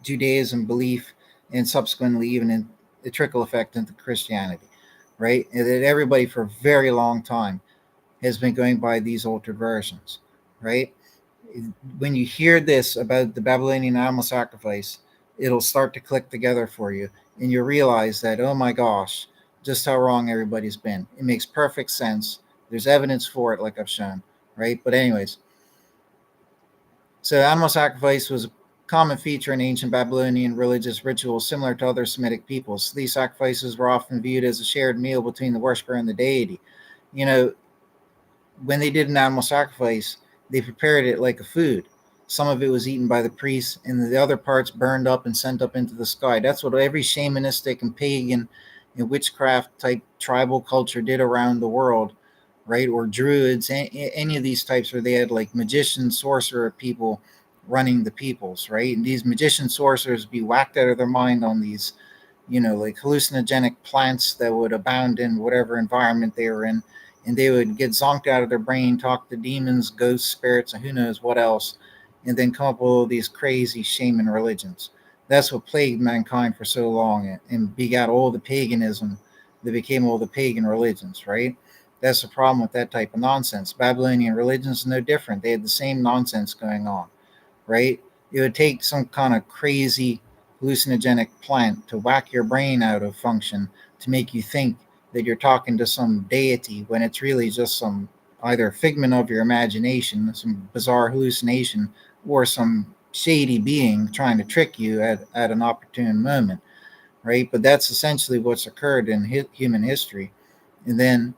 Judaism belief, and subsequently even in the trickle effect into Christianity, right? And that everybody for a very long time has been going by these altered versions, right? When you hear this about the Babylonian animal sacrifice, it'll start to click together for you, and you realize that, oh my gosh, just how wrong everybody's been. It makes perfect sense. There's evidence for it, like I've shown, right? But anyways, so animal sacrifice was a common feature in ancient Babylonian religious rituals, similar to other Semitic peoples. These sacrifices were often viewed as a shared meal between the worshiper and the deity. When they did an animal sacrifice, they prepared it like a food. Some of it was eaten by the priests, and the other parts burned up and sent up into the sky. That's what every shamanistic and pagan and witchcraft type tribal culture did around the world, right? Or druids, any of these types where they had like magician, sorcerer people running the peoples, right? And these magician sorcerers be whacked out of their mind on these, like hallucinogenic plants that would abound in whatever environment they were in, and they would get zonked out of their brain, talk to demons, ghosts, spirits, and who knows what else, and then come up with all these crazy shaman religions. That's what plagued mankind for so long and begat all the paganism that became all the pagan religions, right? That's the problem with that type of nonsense. Babylonian religions is no different. They had the same nonsense going on, right? It would take some kind of crazy hallucinogenic plant to whack your brain out of function to make you think that you're talking to some deity when it's really just some either figment of your imagination, some bizarre hallucination, or some shady being trying to trick you at an opportune moment, right? But that's essentially what's occurred in human history. And then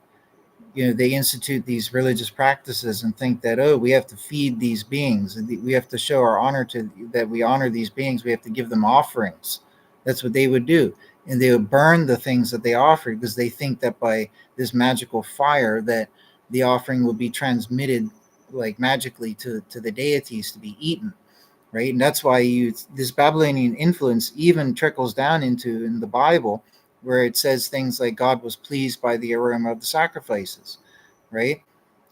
they institute these religious practices and think that, oh, we have to feed these beings, and we have to show our honor to that we honor these beings, we have to give them offerings. That's what they would do, and they would burn the things that they offered because they think that by this magical fire that the offering will be transmitted like magically to the deities to be eaten, right? And that's why this Babylonian influence even trickles down into in the Bible, where it says things like God was pleased by the aroma of the sacrifices, right?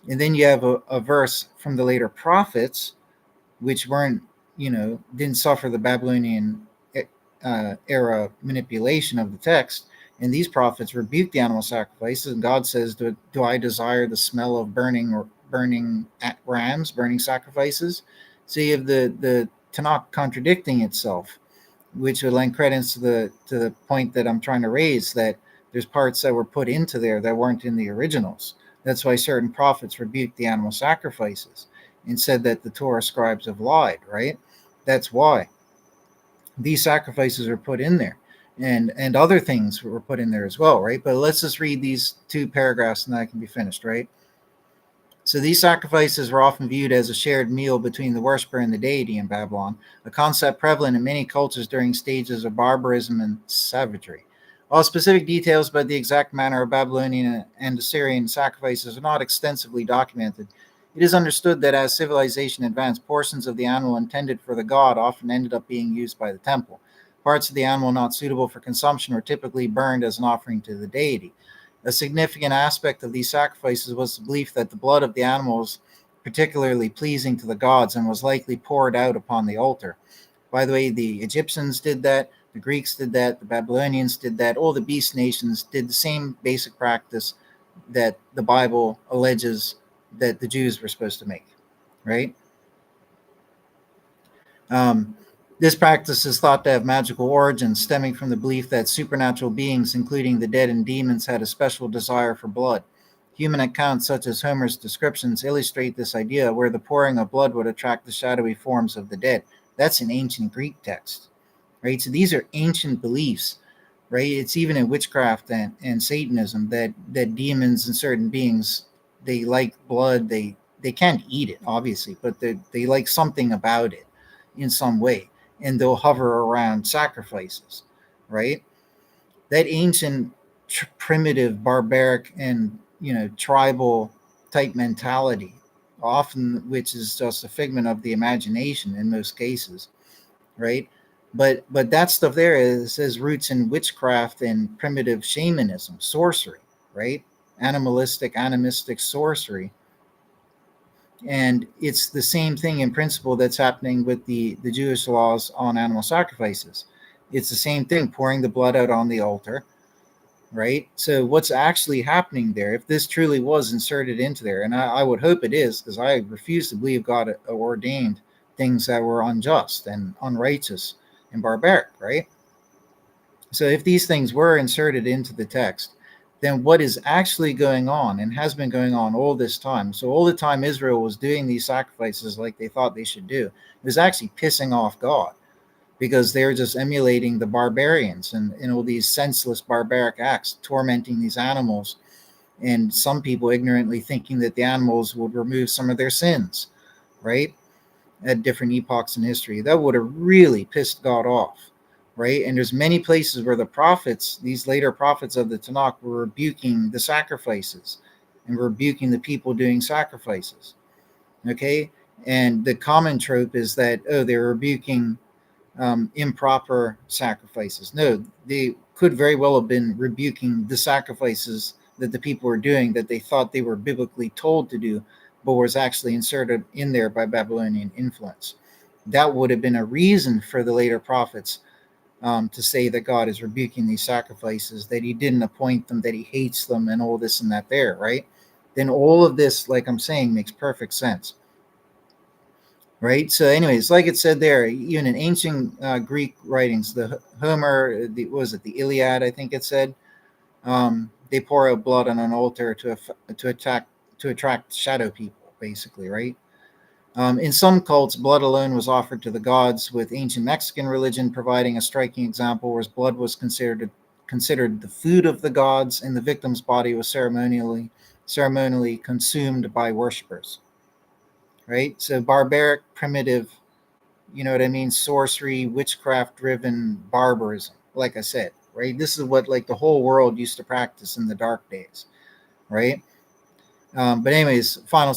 And then you have a verse from the later prophets, which weren't, didn't suffer the Babylonian era manipulation of the text. And these prophets rebuked the animal sacrifices. And God says, do I desire the smell of burning rams, burning sacrifices? So you have the Tanakh contradicting itself, which would lend credence to the point that I'm trying to raise, that there's parts that were put into there that weren't in the originals. That's why certain prophets rebuked the animal sacrifices and said that the Torah scribes have lied, right? That's why these sacrifices were put in there. And other things were put in there as well, right? But let's just read these two paragraphs and that can be finished, right? So these sacrifices were often viewed as a shared meal between the worshiper and the deity in Babylon, a concept prevalent in many cultures during stages of barbarism and savagery. While specific details about the exact manner of Babylonian and Assyrian sacrifices are not extensively documented, it is understood that as civilization advanced, portions of the animal intended for the god often ended up being used by the temple. Parts of the animal not suitable for consumption were typically burned as an offering to the deity. A significant aspect of these sacrifices was the belief that the blood of the animal was particularly pleasing to the gods and was likely poured out upon the altar. By the way, the Egyptians did that, the Greeks did that, the Babylonians did that, all the beast nations did the same basic practice that the Bible alleges that the Jews were supposed to make, right? Um, this practice is thought to have magical origins, stemming from the belief that supernatural beings, including the dead and demons, had a special desire for blood. Human accounts, such as Homer's descriptions, illustrate this idea, where the pouring of blood would attract the shadowy forms of the dead. That's an ancient Greek text, right? So these are ancient beliefs, right? It's even in witchcraft and Satanism that demons and certain beings, they like blood. They can't eat it, obviously, but they like something about it in some way, and they'll hover around sacrifices, right? That ancient, primitive, barbaric, and tribal type mentality, often which is just a figment of the imagination in most cases, right? But that stuff there has roots in witchcraft and primitive shamanism, sorcery, right? Animistic sorcery. And it's the same thing in principle that's happening with the Jewish laws on animal sacrifices. It's the same thing, pouring the blood out on the altar, right? So what's actually happening there, if this truly was inserted into there, and I would hope it is, because I refuse to believe God ordained things that were unjust and unrighteous and barbaric, right? So if these things were inserted into the text, then what is actually going on and has been going on all this time? So all the time Israel was doing these sacrifices like they thought they should do, it was actually pissing off God, because they're just emulating the barbarians and all these senseless barbaric acts, tormenting these animals, and some people ignorantly thinking that the animals would remove some of their sins, right? At different epochs in history. That would have really pissed God off, right? And there's many places where the prophets, these later prophets of the Tanakh, were rebuking the sacrifices and rebuking the people doing sacrifices. Okay, and the common trope is that, oh, they're rebuking improper sacrifices. No, they could very well have been rebuking the sacrifices that the people were doing that they thought they were biblically told to do, but was actually inserted in there by Babylonian influence. That would have been a reason for the later prophets to say that God is rebuking these sacrifices, that he didn't appoint them, that he hates them, and all this and that there, right? Then all of this, like I'm saying, makes perfect sense. Right. So, anyways, like it said there, even in ancient Greek writings, the Homer, what was it, the Iliad, I think it said, they pour out blood on an altar to attract shadow people, basically, right? In some cults, blood alone was offered to the gods, with ancient Mexican religion providing a striking example, where blood was considered the food of the gods, and the victim's body was ceremonially consumed by worshippers. Right. So barbaric, primitive, you know what I mean, sorcery, witchcraft driven barbarism, like I said, right? This is what like the whole world used to practice in the dark days, right? But anyways, final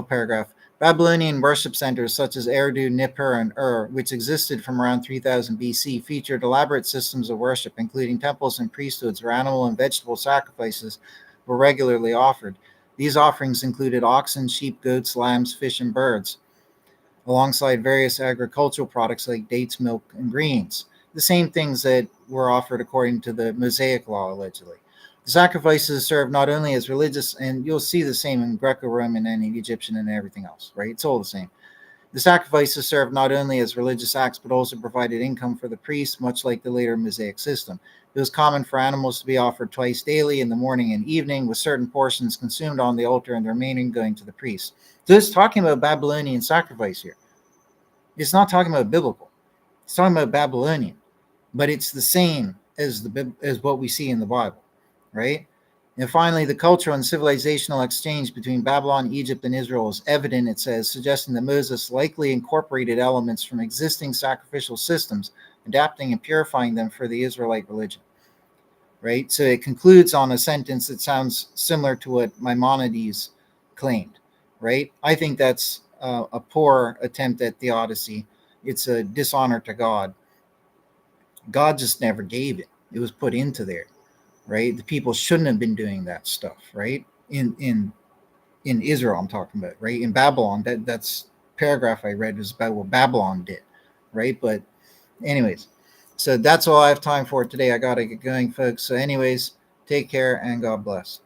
paragraph. Babylonian worship centers such as Eridu, Nippur, and Ur, which existed from around 3000 BC, featured elaborate systems of worship, including temples and priesthoods where animal and vegetable sacrifices were regularly offered. These offerings included oxen, sheep, goats, lambs, fish, and birds, alongside various agricultural products like dates, milk, and greens. The same things that were offered according to the Mosaic law, allegedly. The sacrifices served not only as religious, and you'll see the same in Greco-Roman and in Egyptian and everything else, right? It's all the same. The sacrifices served not only as religious acts, but also provided income for the priests, much like the later Mosaic system. It was common for animals to be offered twice daily, in the morning and evening, with certain portions consumed on the altar and the remaining going to the priest. So it's talking about Babylonian sacrifice here. It's not talking about biblical. It's talking about Babylonian, but it's the same as what we see in the Bible, right? And finally, the cultural and civilizational exchange between Babylon, Egypt, and Israel is evident, it says, suggesting that Moses likely incorporated elements from existing sacrificial systems, adapting and purifying them for the Israelite religion, right? So it concludes on a sentence that sounds similar to what Maimonides claimed, right? I think that's a poor attempt at theodicy. It's a dishonor to God. God just never gave it. It was put into there, right? The people shouldn't have been doing that stuff, right? In Israel, I'm talking about, right? In Babylon, that's paragraph I read was about what Babylon did, right? But anyways, so that's all I have time for today. I gotta get going, folks. So anyways, take care and God bless.